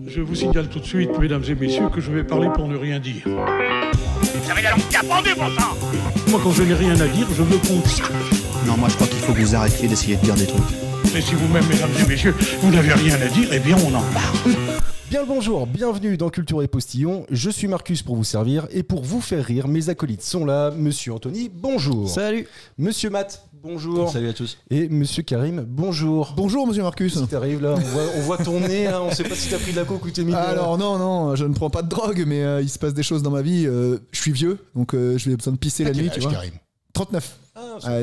Je vous signale tout de suite, mesdames et messieurs, que je vais parler pour ne rien dire. Vous avez la langue qui a pendu, bon sang. Moi, quand je n'ai rien à dire, je me consacre. Non, moi je crois qu'il faut que vous arrêtiez d'essayer de dire des trucs. Mais si vous-même, mesdames et messieurs, vous n'avez rien à dire, eh bien, on en parle. Bien le bonjour, bienvenue dans Culture et Postillon. Je suis Marcus pour vous servir et pour vous faire rire, mes acolytes sont là. Monsieur Anthony, bonjour. Salut. Monsieur Matt, bonjour. Salut à tous. Et Monsieur Karim, bonjour. Bonjour Monsieur Marcus. Si t'arrives là, on voit ton nez, hein, on sait pas si t'as pris de la coke ou t'es mis. Alors non, je ne prends pas de drogue, mais il se passe des choses dans ma vie. Je suis vieux, donc je vais besoin de pisser la nuit, tu vois. Karim 39.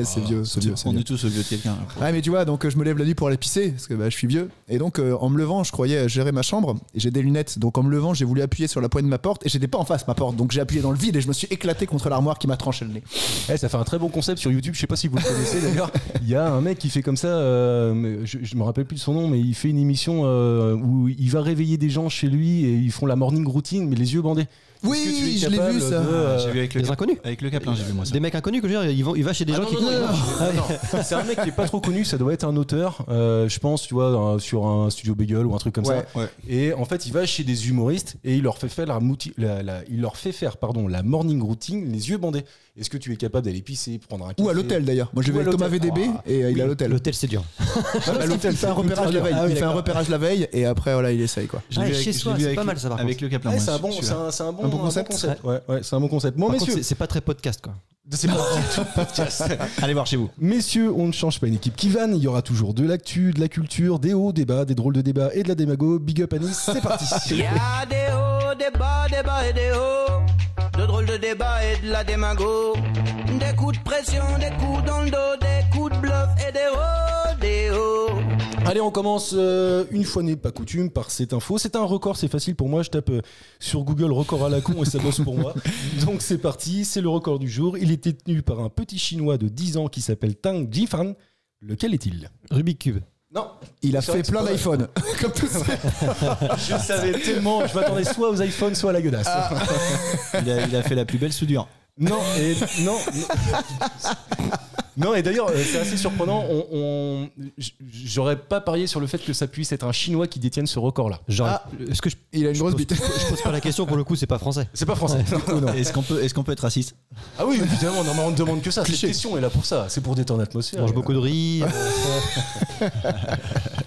C'est vieux, c'est vieux. On est tous vieux de quelqu'un. Ouais, mais tu vois, donc je me lève la nuit pour aller pisser, parce que je suis vieux. Et donc en me levant, je croyais gérer ma chambre, et j'ai des lunettes. Donc en me levant, j'ai voulu appuyer sur la poignée de ma porte, et j'étais pas en face ma porte. Donc j'ai appuyé dans le vide, et je me suis éclaté contre l'armoire qui m'a tranché le nez. Ça fait un très bon concept sur YouTube, je sais pas si vous le connaissez d'ailleurs. Il y a un mec qui fait comme ça, je me rappelle plus de son nom, mais il fait une émission où il va réveiller des gens chez lui, et ils font la morning routine, mais les yeux bandés. Oui, je l'ai vu ça. J'ai vu avec les inconnus. Avec le Caplin, j'ai vu moi ça. Des mecs inconnus que je veux dire, il va chez des gens qui. C'est un mec qui est pas trop connu, ça doit être un auteur, je pense, tu vois, sur un studio Bagel ou un truc comme ça. Ouais. Et en fait, il va chez des humoristes et il leur fait faire la morning routine, les yeux bandés. Est-ce que tu es capable d'aller pisser, prendre un café? Ou à l'hôtel d'ailleurs. Moi je vais avec Thomas VDB et il est à l'hôtel. L'hôtel c'est dur. L'hôtel, il fait un repérage la veille. Il fait un repérage la veille et après voilà, il essaye quoi. Chez soi, c'est pas mal ça par contre. Avec le Caplin. C'est un bon concept. Ouais, c'est un bon concept. Bon, messieurs, c'est pas très podcast quoi. C'est pas du tout podcast. Allez voir chez vous. Messieurs, on ne change pas une équipe qui vanne. Il y aura toujours de l'actu, de la culture, des hauts débats, des drôles de débats et de la démago. Big up à Nice, c'est parti. Il y a des hauts débats et des hauts, de drôles de débats et de la démago. Des coups de pression, des coups dans le dos, des coups de bluff et des hauts. Allez, on commence une fois n'est pas coutume par cette info. C'est un record, c'est facile pour moi. Je tape sur Google record à la con et ça bosse pour moi. Donc c'est parti, c'est le record du jour. Il est détenu par un petit chinois de 10 ans qui s'appelle Tang Jifan. Lequel est-il? Rubik's Cube. Non. Il a fait plein d'iPhone. Comme tout ça. Je savais tellement, je m'attendais soit aux iPhones, soit à la gueudasse. Il a fait la plus belle soudure. Non, et d'ailleurs, c'est assez surprenant. J'aurais pas parié sur le fait que ça puisse être un Chinois qui détienne ce record-là. Il a une grosse bite. Je pose pas la question pour le coup, c'est pas français. C'est pas français. Non. Est-ce qu'on peut être raciste? Ah oui, évidemment, on ne demande que ça. Cette question est là pour ça. C'est pour détendre l'atmosphère. Il mange beaucoup de riz.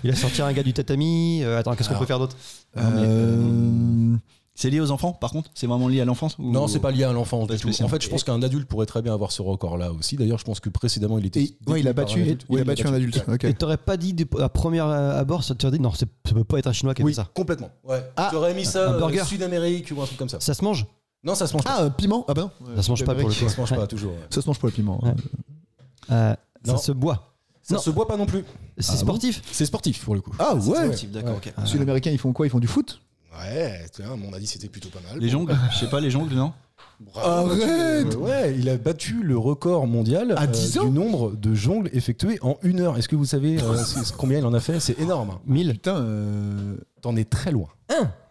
Il a sorti un gars du tatami. Attends, qu'est-ce qu'on peut faire d'autre? C'est lié aux enfants, par contre? C'est vraiment lié à l'enfance ou... Non, c'est pas lié à l'enfant du tout. Spécial. En fait, je pense qu'un adulte pourrait très bien avoir ce record-là aussi. D'ailleurs, je pense que précédemment, il était. Il a battu un adulte. Okay. Et t'aurais pas dit à première abord, ça t'aurait dit non, ça peut pas être un Chinois qui a fait ça. Complètement. Ouais. T'aurais mis ça Sud-Amérique ou un truc comme ça. Ça se mange? Non, ça se mange pas. Piment? Ah bah non. Ça se mange pas pour le coup. Ça se mange pas toujours. Ça se mange pour le piment. Ça se boit. Ça se boit pas non plus. C'est sportif. C'est sportif pour le coup. Ah ouais. D'accord. Ok. Sud-américains, ils font quoi? Ils font du foot? Ouais, on a dit c'était plutôt pas mal. Les jongles? Je sais pas, les jongles, non? Arrête. Ouais, il a battu le record mondial à 10 ans du nombre de jongles effectués en 1 heure. Est-ce que vous savez combien il en a fait? C'est énorme. 1000. Putain, t'en es très loin.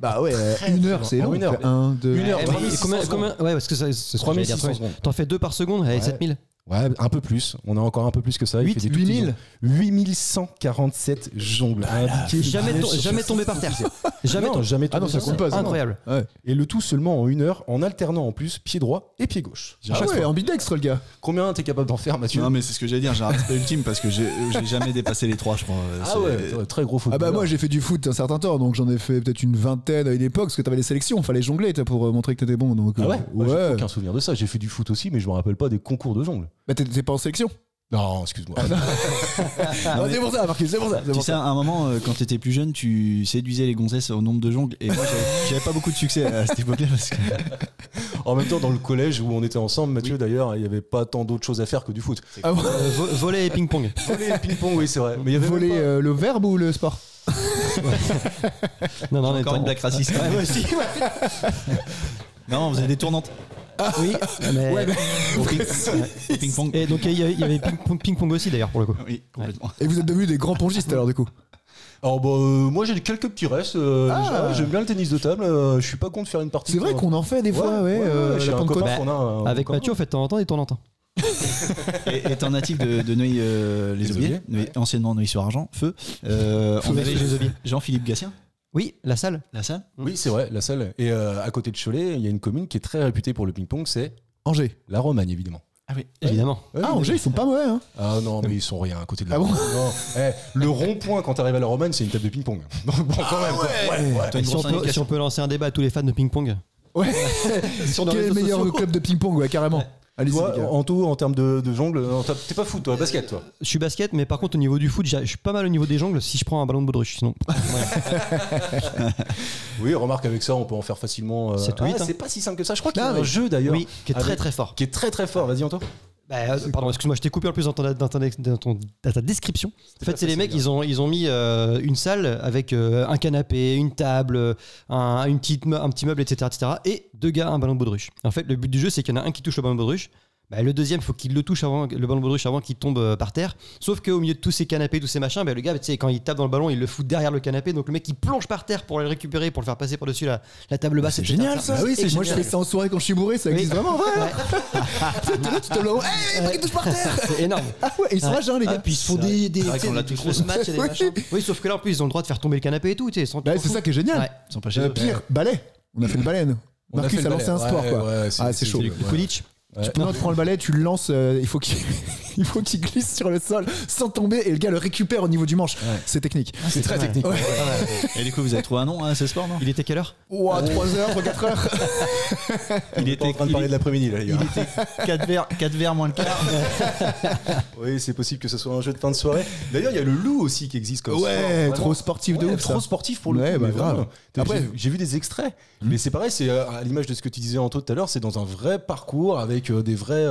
Bah ouais, 1 heure, c'est long. 1 heure. 1, 2. 1 heure. Combien? Ouais, parce que c'est 3600 secondes. T'en fais 2 par seconde, allez, 7000. Ouais, un peu plus. On a encore un peu plus que ça. 8000 8147 jongles. Jamais tombé par terre. Jamais tombé. Ah non, ça compte pas. Incroyable. Ouais. Et le tout seulement en 1 heure, en alternant en plus pied droit et pied gauche. Ah ouais, ambidextre le gars. Combien t'es capable d'en faire, Mathieu? Non, mais c'est ce que j'allais dire. J'ai un respect ultime parce que j'ai jamais dépassé les 3, je crois. Ah ouais, très gros football. Ah bah moi j'ai fait du foot un certain temps, donc j'en ai fait peut-être une vingtaine à une époque, parce que t'avais les sélections, fallait jongler pour montrer que t'étais bon. Donc, ah ouais, j'ai aucun souvenir de ça. J'ai fait du foot aussi, mais je me rappelle pas des concours de jongles. Bah t'étais pas en sélection? Non, excuse-moi. C'est pour ça, Marcus, c'est pour ça. Tu sais, à un moment, quand t'étais plus jeune, tu séduisais les gonzesses au nombre de jongles, et moi j'avais pas beaucoup de succès à cette époque-là. Parce que... En même temps, dans le collège où on était ensemble, Mathieu d'ailleurs, il y avait pas tant d'autres choses à faire que du foot. Volley et ping-pong. Volley et ping-pong, oui, c'est vrai. Mais il y avait volley le verbe ou le sport? Non, encore une blague raciste. Ouais, moi aussi. Non, vous avez des tournantes. Ah oui, mais au ping-pong. Et donc il y avait ping-pong aussi d'ailleurs pour le coup. Oui, complètement. Et vous êtes devenus des grands pongistes alors du coup? Alors moi j'ai quelques petits restes. J'aime bien le tennis de table. Je suis pas contre faire une partie. C'est vrai qu'on en fait des fois, ouais. J'ai un copain qu'on a. Avec Mathieu, on fait de temps en temps des tournantes. Et étant natif de Neuilly-les-Aubiers, anciennement Neuilly-sur-Argent, Feu, on avait Jean-Philippe Gatien. Oui, la salle. La salle? Oui, c'est vrai, la salle. Et à côté de Cholet, il y a une commune qui est très réputée pour le ping-pong, c'est Angers. la Romagne, évidemment. Ah oui. Évidemment. Ouais, Ah, Angers, ils sont pas mauvais, hein. Ah non, mais ils sont rien à côté de la Ah bon Romagne. Non. Le rond-point quand t'arrives à la Romagne, c'est une table de ping-pong. Donc bon, quand même. T'as une Si grosse on, peut, indication. lancer un débat à tous les fans de ping-pong. Ouais. Sur nos Quel est le réseaux meilleur sociaux. club de ping-pong, ouais, carrément. Ouais. Allez-y, Toi, les gars. Anto, en termes de jongle, non, t'es pas foot, toi, basket, toi. Je suis basket, mais par contre, au niveau du foot, je suis pas mal au niveau des jongles si je prends un ballon de baudruche. Sinon, Oui, remarque, avec ça, on peut en faire facilement. 7 ou 8, hein. C'est pas si simple que ça. Je crois qu'il y Non, a un mais- jeu d'ailleurs. oui, qui est très avec- très fort. Qui est très très fort. Vas-y, Anto. Pardon, excuse-moi, je t'ai coupé en plus dans ta description. En fait, pas c'est les mecs, facile, ils ont mis une salle avec un canapé, une table, un petit meuble, etc., et 2 gars, un ballon de baudruche. En fait, le but du jeu, c'est qu'il y en a un qui touche le ballon de baudruche. Le deuxième, il faut qu'il le touche avant, le ballon de baudruche avant qu'il tombe par terre. Sauf qu'au milieu de tous ces canapés, tous ces machins, le gars, tu sais, quand il tape dans le ballon, il le fout derrière le canapé. Donc le mec, il plonge par terre pour le récupérer, pour le faire passer par-dessus la table basse. C'est etc. génial ça. Ah oui, c'est Moi je fais ça en soirée quand je suis bourré, ça existe vraiment, ouais. T'es là, tu te le rends. Hey, il touche par terre. C'est énorme. Ah ouais, ils sont rageurs les Ah, gars. puis ils se font des vrai qu'on l'a des tous grosses fait. matchs et des Ouais. machins. Oui, sauf que là, en plus, ils ont le droit de faire tomber le canapé et tout. Tu sais, sans Bah, c'est ça qui est génial. Ouais. Ils sont pas chez eux. Pire, balai. On a fait le balai, nous. On a Marcus fait a le lancé un balai. sport, Ouais, quoi. ouais, Ah, c'est chaud. Le Quidditch. Tu prends le balai, tu le lances, il faut qu'il il faut qu'il glisse sur le sol sans tomber et le gars le récupère au niveau du manche. C'est technique. C'est très technique. Ouais. Et du coup, vous avez trouvé un nom à ce sport, non? Il était quelle heure? Ouah, 3h, 4h. Il était en train de parler de l'après-midi, là, les gars. Il était 4 verres moins le quart. Oui, c'est possible que ce soit un jeu de fin de soirée. D'ailleurs, il y a le loup aussi qui existe comme sport. Ouais, Vraiment. trop sportif de Ouais, ouf. trop ça. sportif pour le Ouais, coup. bah, mais grave. vraiment. Après- J'ai vu des extraits, mais c'est pareil, c'est à l'image de ce que tu disais Anto tout à l'heure, c'est dans un vrai parcours avec des vrais,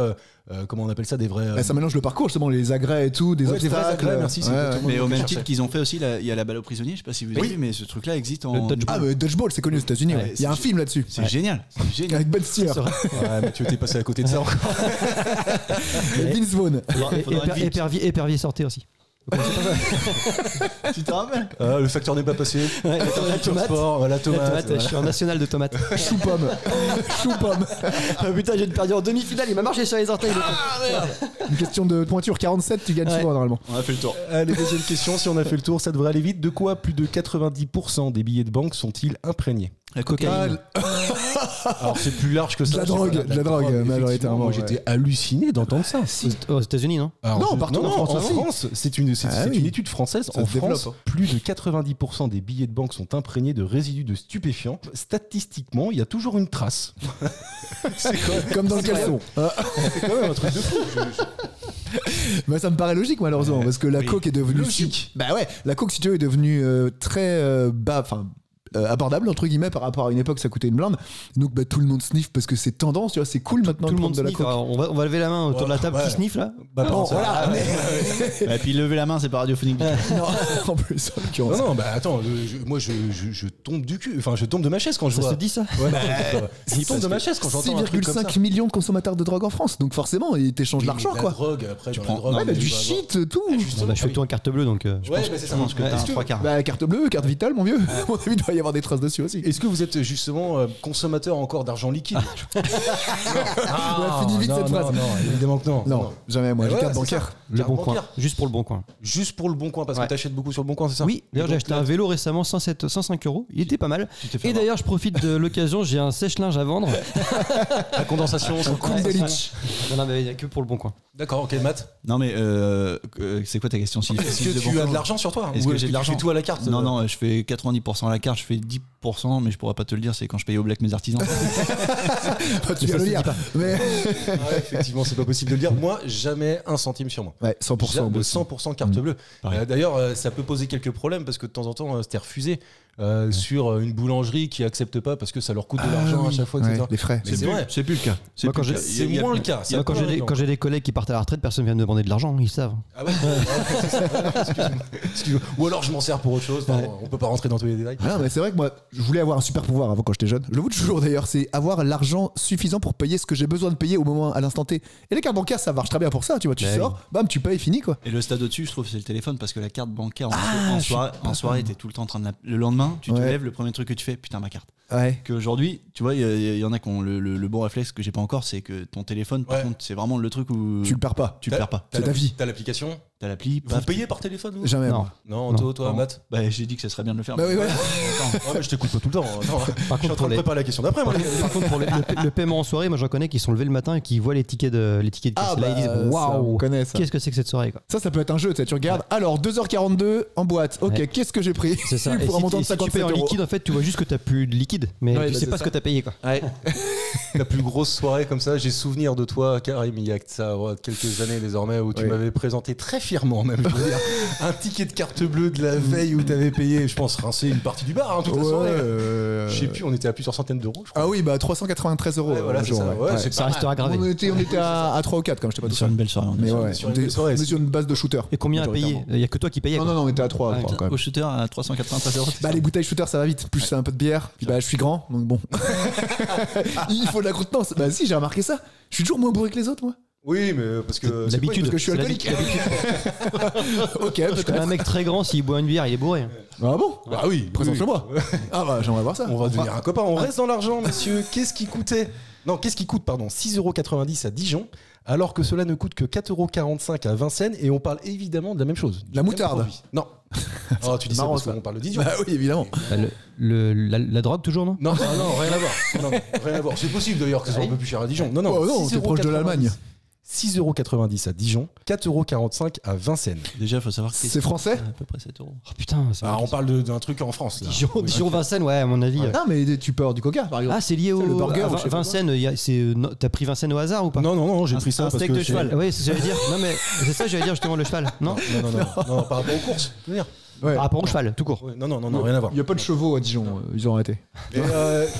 comment on appelle ça, des vrais. Bah, ça mélange le parcours, justement, les agrès et tout, des Ouais, des vrais obstacles. agrès, merci, c'est Ouais, exactement. Mais le au mot que même je titre cherchais. qu'ils ont fait aussi, il y a la balle aux prisonniers, je sais pas si vous avez Oui. vu, mais ce truc-là existe en. Le dodgeball. Ah, mais Dodgeball, c'est connu aux États-Unis. Ouais, Ouais. Il y a un film là-dessus. C'est génial. C'est génial. Avec Ben Stiller. Ouais, mais tu t'es passé à côté de ça encore. Et Vince Vaughn. Épervier sortait aussi. Tu te rappelles? Le facteur n'est pas passé. La tomate. Sport, la tomate. Je suis en national de tomates. Chou-pomme. Chou-pomme. Putain, j'ai perdu en demi-finale, il m'a marché sur les orteils. Une question de pointure 47, tu gagnes Ouais. souvent normalement. On a fait le tour. Allez, deuxième question, si on a fait le tour, ça devrait aller vite. De quoi plus de 90% des billets de banque sont-ils imprégnés? La cocaïne. Alors c'est plus large que ça. De la je sais drogue, pas, de la drogue, effectivement. majoritairement, Moi ouais. j'étais halluciné d'entendre ça. Aux États-Unis, non? Alors, Non, partout en France en aussi. France, c'est une oui. étude française. Ça En se développe, France, hein. plus de 90% des billets de banque sont imprégnés de résidus de stupéfiants. Statistiquement, il y a toujours une trace. C'est Comme dans le caleçon. c'est quand même un truc de fou. Bah, ça me paraît logique malheureusement parce que la coke est devenue Logique. Bah ouais, la coke si tu veux est devenue très bas, enfin abordable entre guillemets par rapport à une époque ça coûtait une blinde. Donc bah, tout le monde sniffe parce que c'est tendance, tu vois, c'est cool maintenant Tout de le monde prendre de la sniffe. coke. Alors, on va lever la main autour de la table Ouais. qui sniffe là. Bah, Non, ça- voilà, Et puis lever la main, c'est pas radiophonique. non, en plus en l'occurrence. Non, non, bah attends, moi je tombe du cul, enfin je tombe de ma chaise quand je Ça vois. se dit ça? Ouais, je tombe de ma chaise quand j'entends un truc comme ça. 6,5 millions de consommateurs de drogue en France, donc forcément ils t'échangent de l'argent La quoi. drogue, après, Tu dans prends- la drogue, Ouais, bah, on du va avoir- shit, tout. justement, Je fais tout en carte bleue donc. Ouais, mais c'est ça. pense que t'as Est-ce un que- 3/4. Bah carte bleue, carte vitale mon vieux. À mon avis il doit y avoir des traces dessus aussi. Est-ce que vous êtes justement consommateur encore d'argent liquide? Ouais, finis vite cette phrase. Non, évidemment que non. Non, jamais moi, Mais j'ai ouais, carte c'est bancaire. ça. Le Carte bon coin. bancaire. Juste pour le bon coin. Juste pour le bon coin, parce Ouais. que t'achètes beaucoup sur le bon coin, c'est ça? Oui, d'ailleurs Et j'ai donc, acheté là, un vélo récemment, 105 €. Il était pas mal. t'es fait Et d'ailleurs, je profite de l'occasion, j'ai un sèche-linge à vendre. La condensation, ça Coupe de lich. Non, mais il n'y a que pour le bon coin. D'accord, ok, Matt. Non, mais c'est quoi ta question? Si Est-ce que tu as de l'argent sur toi? Est-ce Ou que j'ai de tu l'argent? fais tout à la carte? Non, non, je fais 90% à la carte, je fais 10%, mais je pourrais pas te le dire, c'est quand je paye au black mes artisans. Tu viens le lire. Mais Ouais, effectivement, c'est pas possible de le dire. Moi, jamais un centime sur moi. ouais, 100% Jamais, boss. 100% carte bleue. Pareil. D'ailleurs, ça peut poser quelques problèmes parce que de temps en temps, c'était refusé sur une boulangerie qui accepte pas parce que ça leur coûte de l'argent à chaque fois, etc. Ouais, les frais. Mais c'est vrai. C'est plus le cas. Moi, quand j'ai- C'est moins le cas. Moi, quand j'ai des collègues qui partent à la retraite, personne vient me demander de l'argent, ils savent. Ah ouais, c'est ça. Excuse-moi. Ou alors je m'en sers pour autre chose. Enfin, on peut pas rentrer dans tous les détails. Ah non, mais c'est vrai que moi, je voulais avoir un super pouvoir avant quand j'étais jeune. Je le veux toujours d'ailleurs, c'est avoir l'argent suffisant pour payer ce que j'ai besoin de payer au moment, à l'instant T. Et les cartes bancaires, ça marche très bien pour ça, tu vois. Tu Bah sors, bam, tu payes, fini quoi. Et le stade au-dessus, je trouve, c'est le téléphone parce que la carte bancaire en soirée, t'es tout le temps en train de le lendemain, tu te Ouais. lèves, le premier truc que tu fais, putain, ma carte. Ouais. Qu'aujourd'hui, tu vois, il y en a qui ont le bon réflexe que j'ai pas encore, c'est que ton téléphone, par Ouais. contre, c'est vraiment le truc où Tu le perds pas. tu le perds pas. C'est ta vie. T'as l'application. T'as l'appli. Vous payez par téléphone vous Jamais. Non. moi. Non, Non. toi, Matt. Bah, j'ai dit que ça serait bien de le faire. Bah oui, voilà. Ouais, mais je t'écoute pas tout le temps. Attends, je suis en train pour de les- préparer la question d'après. Moi. Par contre, pour le paiement en soirée, moi j'en connais qui sont levés le matin et qui voient les tickets de caisse. Ah, Là, ils disent ça, on waouh, connaît ça. qu'est-ce que c'est que cette soirée quoi. Ça peut être un jeu, tu sais, tu regardes. Alors, 2h42 en boîte. Ok, Ouais. qu'est-ce que j'ai pris C'est ça. Pour un montant de et si tu 57 payes en euros. liquide, en fait, tu vois juste que t'as plus de liquide, mais Ouais, tu bah, sais c'est pas ça. ce que t'as payé quoi. Ouais. La plus grosse soirée comme ça, j'ai souvenir de toi, Karim, il y a ça, quelques années désormais, où tu Oui. m'avais présenté très fièrement, même, je veux dire, un ticket de carte bleue de la veille où tu avais payé, je pense, rincer une partie du bar, toute la soirée. Je sais plus, on était à plusieurs centaines d'euros, je crois. Ah oui, bah 393 euros. Ouais, voilà, le c'est jour, ça. Ouais, c'est Ça pas restera mal. gravé. On était à 3 ou 4 comme je t'ai pas tout Sur ça. une belle soirée. Mais ouais, sur on une belle était soirée, sur une base de shooter. Et combien à payer? Il y a que toi qui payais. Non, quoi. non, on était à 3 Ah, quand même. Au shooter à 393 euros. Bah les bouteilles shooter ça va vite, plus c'est un peu de bière, puis bah je suis grand, donc bon. Il faut de la contenance. Bah si, j'ai remarqué ça. Je suis toujours moins bourré que les autres moi. Oui, mais parce que. L'habitude. Parce que je suis C'est alcoolique. Ok, Je connais peut-être. un mec très grand, s'il boit une bière, il est bourré. Ah bon Bah oui, Présente-le-moi. Ah bah j'aimerais voir ça. On va devenir un copain. On reste dans l'argent, messieurs. Qu'est-ce qui coûte, 6,90€ à Dijon, alors que cela ne coûte que 4,45€ à Vincennes, et on parle évidemment de la même chose. La moutarde. Non. Oh, tu dis ça Marrant, parce ça. qu'on parle de Dijon. Bah oui, évidemment. La drogue, toujours, non? Non, rien à voir. Non, rien à voir. C'est possible d'ailleurs que ce soit un peu plus cher à Dijon. Non, Oh non, t'es proche de l'Allemagne. 6,90€ à Dijon, 4,45€ à Vincennes. Déjà, il faut savoir que C'est français à peu près 7 euros. Oh putain, Ah, on parle d'un truc en France. Là. Dijon, Vincennes, ouais, à mon avis. Non mais tu peux avoir du coca par exemple. Ah, c'est lié au Le burger, à ou je sais pas Vincennes. T'as pris Vincennes au hasard ou pas? Non, j'ai pris ça un parce steak que de cheval. Oui, c'est ce que j'allais dire. Non, mais c'est ça, j'allais dire justement le cheval. Non, Non, par rapport aux courses. Je veux dire. Ouais. par rapport au cheval, tout court. Ouais, non, rien à voir. Il y a pas de chevaux à Dijon, ils ont arrêté.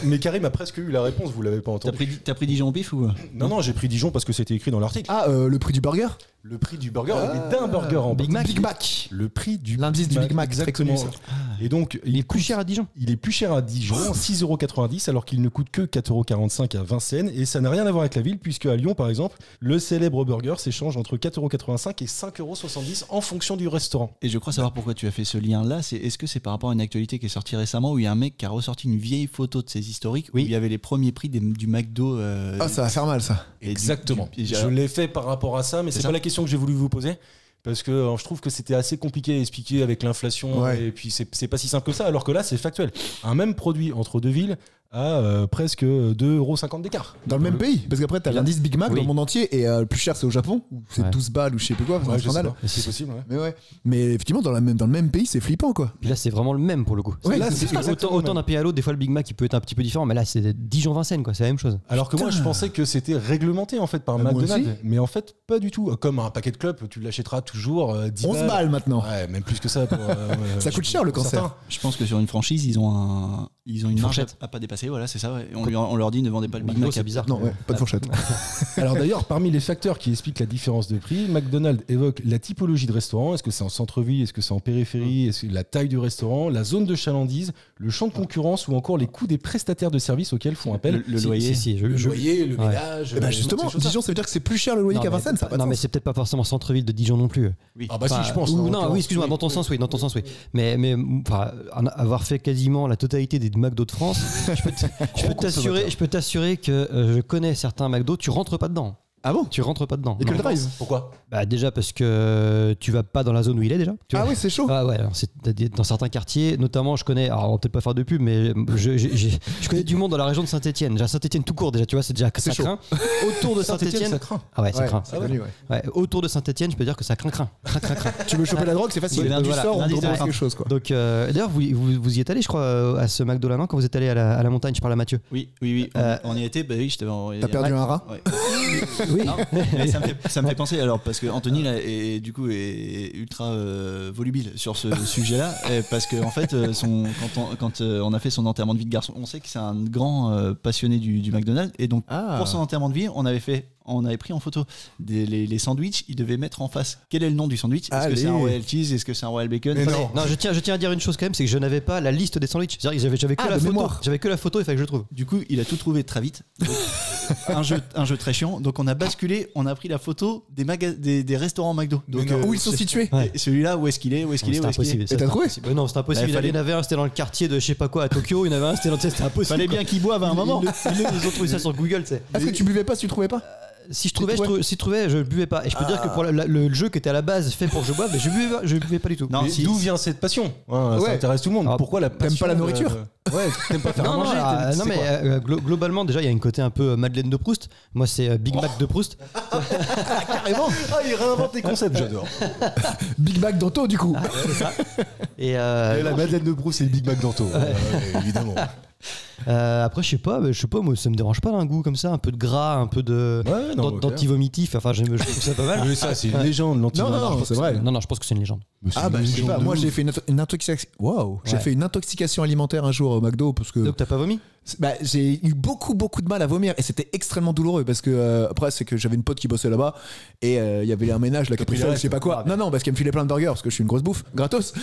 Mais Karim a presque eu la réponse, vous l'avez pas entendu. T'as pris Dijon au pif ou Non, j'ai pris Dijon parce que c'était écrit dans l'article. Ah, le prix du burger. Le prix du burger, et d'un burger en Big Mac. Big Mac. Le prix du L'indice du Big Mac, très exactement. connu, Et donc, Il est plus cher à Dijon. Il est plus cher à Dijon, 6,90€, alors qu'il ne coûte que 4,45€ à Vincennes. Et ça n'a rien à voir avec la ville, puisque à Lyon, par exemple, le célèbre burger s'échange entre 4,85€ et 5,70€ en fonction du restaurant. Et je crois savoir pourquoi tu as fait ce lien-là. Est-ce que c'est par rapport à une actualité qui est sortie récemment où il y a un mec qui a ressorti une vieille photo de ses historiques où il y avait les premiers prix du McDo. Ah, ça va faire mal ça. et Exactement. du- Je l'ai fait par rapport à ça, mais c'est ça. pas la question que j'ai voulu vous poser. Parce que je trouve que c'était assez compliqué à expliquer avec l'inflation, Ouais. et puis c'est pas si simple que ça, alors que là c'est factuel. Un même produit entre deux villes a presque 2,50€ d'écart. Dans le même pays. Parce qu'après, t'as l'indice Big Mac Oui. dans le monde entier et le plus cher c'est au Japon, où c'est Ouais. 12 balles ou je sais plus quoi, c'est un Ouais, je sais scandale. pas. C'est possible, ouais. Mais ouais. Mais effectivement, dans le même pays, c'est flippant quoi. Puis là, c'est vraiment le même pour le coup. Ouais, là, c'est c'est exactement Autant le même. d'un pays à l'autre, des fois le Big Mac il peut être un petit peu différent, mais là c'est Dijon-Vincennes, quoi. C'est la même chose. Alors que moi je pensais que c'était réglementé en fait par Moi McDonald's, aussi. mais en fait pas du tout. Comme un paquet de clopes, tu l'achèteras toujours 10 11 balles maintenant. Ouais, même plus que ça. Pour, Ça coûte cher, le pour cancer. certains. Je pense que sur une franchise, ils ont une marge fourchette. à pas dépasser. Voilà, c'est ça. Ouais. Et on leur dit ne vendez pas le Big McDo, Mac. c'est bizarre. Non, ouais, pas de fourchette. Alors d'ailleurs, parmi les facteurs qui expliquent la différence de prix, McDonald's évoque la typologie de restaurant. Est-ce que c'est en centre-ville? Est-ce que c'est en périphérie? Est-ce que la taille du restaurant? La zone de chalandise? Le champ de concurrence? Ou encore les coûts des prestataires de services auxquels font appel? Le Si, loyer. si, Le je- loyer, le Ouais. ménage. Et bah justement, ces choses-là. Dijon, ça veut dire que c'est plus cher le loyer Non, qu'à mais- Vincennes, ça a pas de Non, mais sens. c'est peut-être pas forcément centre-ville de Dijon non plus. Ah bah si, je pense. Ou, en non, l'occurrence. oui, excuse-moi, dans ton sens, oui, dans ton sens, oui. Mais enfin, avoir fait quasiment la totalité des McDo de France, je peux t'assurer que je connais certains McDo, tu rentres pas dedans. Ah bon? Tu rentres pas dedans. Et que Non. le drive. Pourquoi? Bah déjà parce que tu vas pas dans la zone où il est déjà. Tu Ah vois. oui, c'est chaud. Ah ouais, alors dans certains quartiers, notamment je connais, alors on va peut-être pas faire de pub, mais je connais du monde dans la région de Saint-Etienne. Déjà Saint-Etienne tout court déjà, tu vois, ça C'est chaud. craint. Autour de Saint-Étienne, Saint-Etienne, ça craint. ah ouais, ça Ouais, craint. c'est connu, ouais. Ouais, autour de Saint-Etienne, je peux dire que ça craint. Tu veux choper la drogue, c'est facile. Oui, Tu voilà, sors, on te l'indice de propose crainte. quelque chose quoi. Donc d'ailleurs vous y êtes allé, je crois, à ce McDo là, non, quand vous êtes allé à la montagne, je parle à Mathieu. Oui. On y était. Bah oui, je t'avais envoyé. T'as perdu un rat? Ouais. Oui. Non, mais ça me fait penser alors parce que Anthony là est du coup est ultra volubile sur ce sujet-là parce que en fait quand on a fait son enterrement de vie de garçon, on sait que c'est un grand passionné du McDonald's et donc pour son enterrement de vie, on avait pris en photo les sandwichs. Il devait mettre en face quel est le nom du sandwich. Est-ce que c'est un Allez. Royal Cheese? Est-ce que c'est un Royal Bacon? Mais non. Non, je tiens à dire une chose quand même, c'est que je n'avais pas la liste des sandwichs. C'est-à-dire que j'avais que Ah, la de photo. mémoire. J'avais que la photo, il fallait que je le trouve. Du coup, il a tout trouvé très vite. Donc, un jeu très chiant. Donc, on a basculé, on a pris la photo des restaurants McDo. Donc, Où ils sont situés? Ouais. celui-là, où est-ce qu'il est? Où est-ce qu'il est? C'était Où est-ce qu'il est impossible. Et t'as trouvé? Impossible. Non, c'était impossible. Bah, Il y en avait un, c'était dans le quartier de je sais pas quoi à Tokyo. Il y en avait un, c'était impossible. Fallait bien qu'ils boivent à un moment. Ils ont trouvé ça sur Google, tu sais. Est-ce que tu buvais pas si tu trouvais pas? Si je trouvais, je ne buvais pas. Et je peux dire que pour le jeu qui était à la base fait pour que je boive, mais je buvais pas du tout. Non, Mais d'où vient cette passion Ça intéresse tout le monde. Ah, Pourquoi la passion t'aimes pas la nourriture Ouais, t'aimes pas faire à Non, manger non, mais globalement, déjà, il y a une côté un peu Madeleine de Proust. Moi, c'est Big Mac de Proust. Carrément. Ah, il réinvente les concepts, j'adore. Big Mac d'Anto, du coup. C'est ça. Et Et la Madeleine de Proust et le Big Mac d'Anto. Évidemment. après, je sais pas, moi, ça me dérange pas d'un goût comme ça, un peu de gras, un peu de Ouais, non, ok. d'antivomitif. Enfin, je trouve ça pas mal. Mais ça, c'est une légende, Non, c'est vrai. Non, je pense que c'est une légende. Ah bah je sais pas, moi j'ai fait une intoxication. Waouh, j'ai Ouais. fait une intoxication alimentaire un jour au McDo parce que Donc, t'as pas vomi? bah, j'ai eu beaucoup de mal à vomir et c'était extrêmement douloureux parce que après c'est que j'avais une pote qui bossait là-bas et il y avait un ménage là qui a pris pris ça, les je sais pas restes. quoi. Non parce qu'elle me filait plein de burgers parce que je suis une grosse bouffe gratos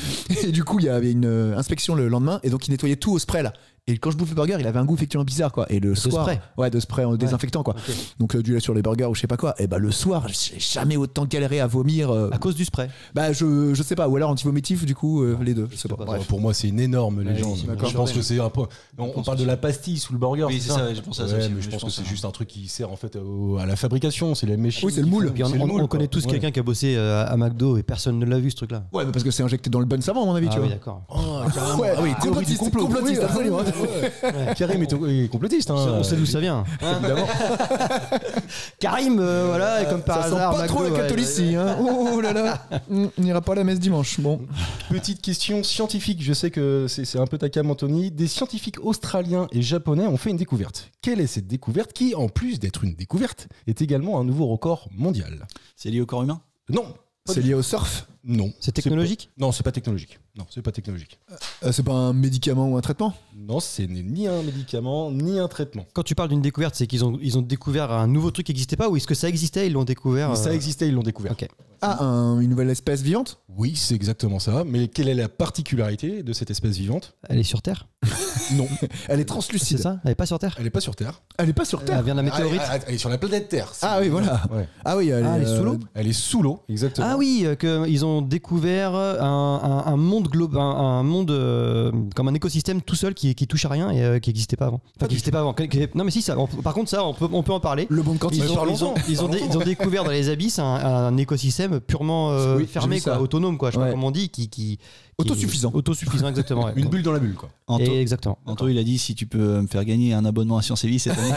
et du coup il y avait une inspection le lendemain et donc il nettoyait tout au spray là. Et quand je bouffe le burger, il avait un goût effectivement bizarre quoi. Et le soir, spray. ouais, de spray en désinfectant quoi. Ok. Donc du lait sur les burgers ou je sais pas quoi. Et bah le soir, j'ai jamais autant galéré à vomir. À cause du spray. Bah je sais pas, ou alors antivomitif du coup les deux, je sais pas. Bref. Pour moi, c'est une énorme légende. oui, d'accord. Je pense que c'est un peu. On parle de la pastille sous le burger. Oui, c'est ça, je pense à ça Ouais, aussi, mais mais je pense que c'est à- juste un truc qui sert en fait à la fabrication. C'est les machines. Oui, c'est le moule. Puis C'est le moule, on connaît quoi. tous Ouais. quelqu'un qui a bossé à McDo et personne ne l'a vu ce truc-là. Ouais, mais parce que c'est injecté dans le bon savon à mon avis, Ah tu oui, vois. d'accord. Oh, carrément. Ouais, Ah oui, théorie du complotiste, complot. complotiste, Oui, absolument. Karim est complotiste. Hein. On sait d'où ça vient. Évidemment. Karim, voilà, et comme par Ça sent hasard, pas trop McDo, la ouais, catholicie, hein. Oh là là, on n'ira pas à la messe dimanche. Bon. Petite question scientifique. Je sais que c'est un peu ta cam, Anthony. Des scientifiques australiens et japonais ont fait une découverte. Quelle est cette découverte qui, en plus d'être une découverte, est également un nouveau record mondial? C'est lié au corps humain? Non. C'est lié au surf. Non. C'est technologique? Non, c'est pas technologique. Non, c'est pas technologique. C'est pas un médicament ou un traitement? Non, c'est ni un médicament, ni un traitement. Quand tu parles d'une découverte, c'est qu'ils ont découvert un nouveau truc qui n'existait pas ou est-ce que ça existait, ils l'ont découvert Ça existait, ils l'ont découvert. Ok. Ah, une nouvelle espèce vivante? Oui, c'est exactement ça. Mais quelle est la particularité de cette espèce vivante? Elle est sur Terre? Non, Elle est C'est translucide. ça? Elle est pas sur Terre? elle n'est pas sur Terre. Elle est pas sur Elle Terre. vient de la météorite? Elle est sur la planète Terre. Ah oui, voilà. Ouais. Ah oui, elle est sous l'eau? Elle est sous l'eau, exactement. Ah oui, qu'ils ont découvert un monde global, un monde comme un écosystème tout seul qui touche à rien et qui n'existait pas avant. Enfin, qui n'existait pas avant. Non mais si, ça, par contre ça, on peut en parler. Le bon quantique. Ils ont découvert dans les abysses un écosystème purement Oui, fermé, j'ai vu ça. quoi, autonome, quoi. Je sais Ouais. pas comment on dit, qui Autosuffisant. Autosuffisant, exactement. Ouais. Une bulle dans la bulle, quoi. Et exactement. Anto, il a dit si tu peux me faire gagner un abonnement à Science et Vie cette année.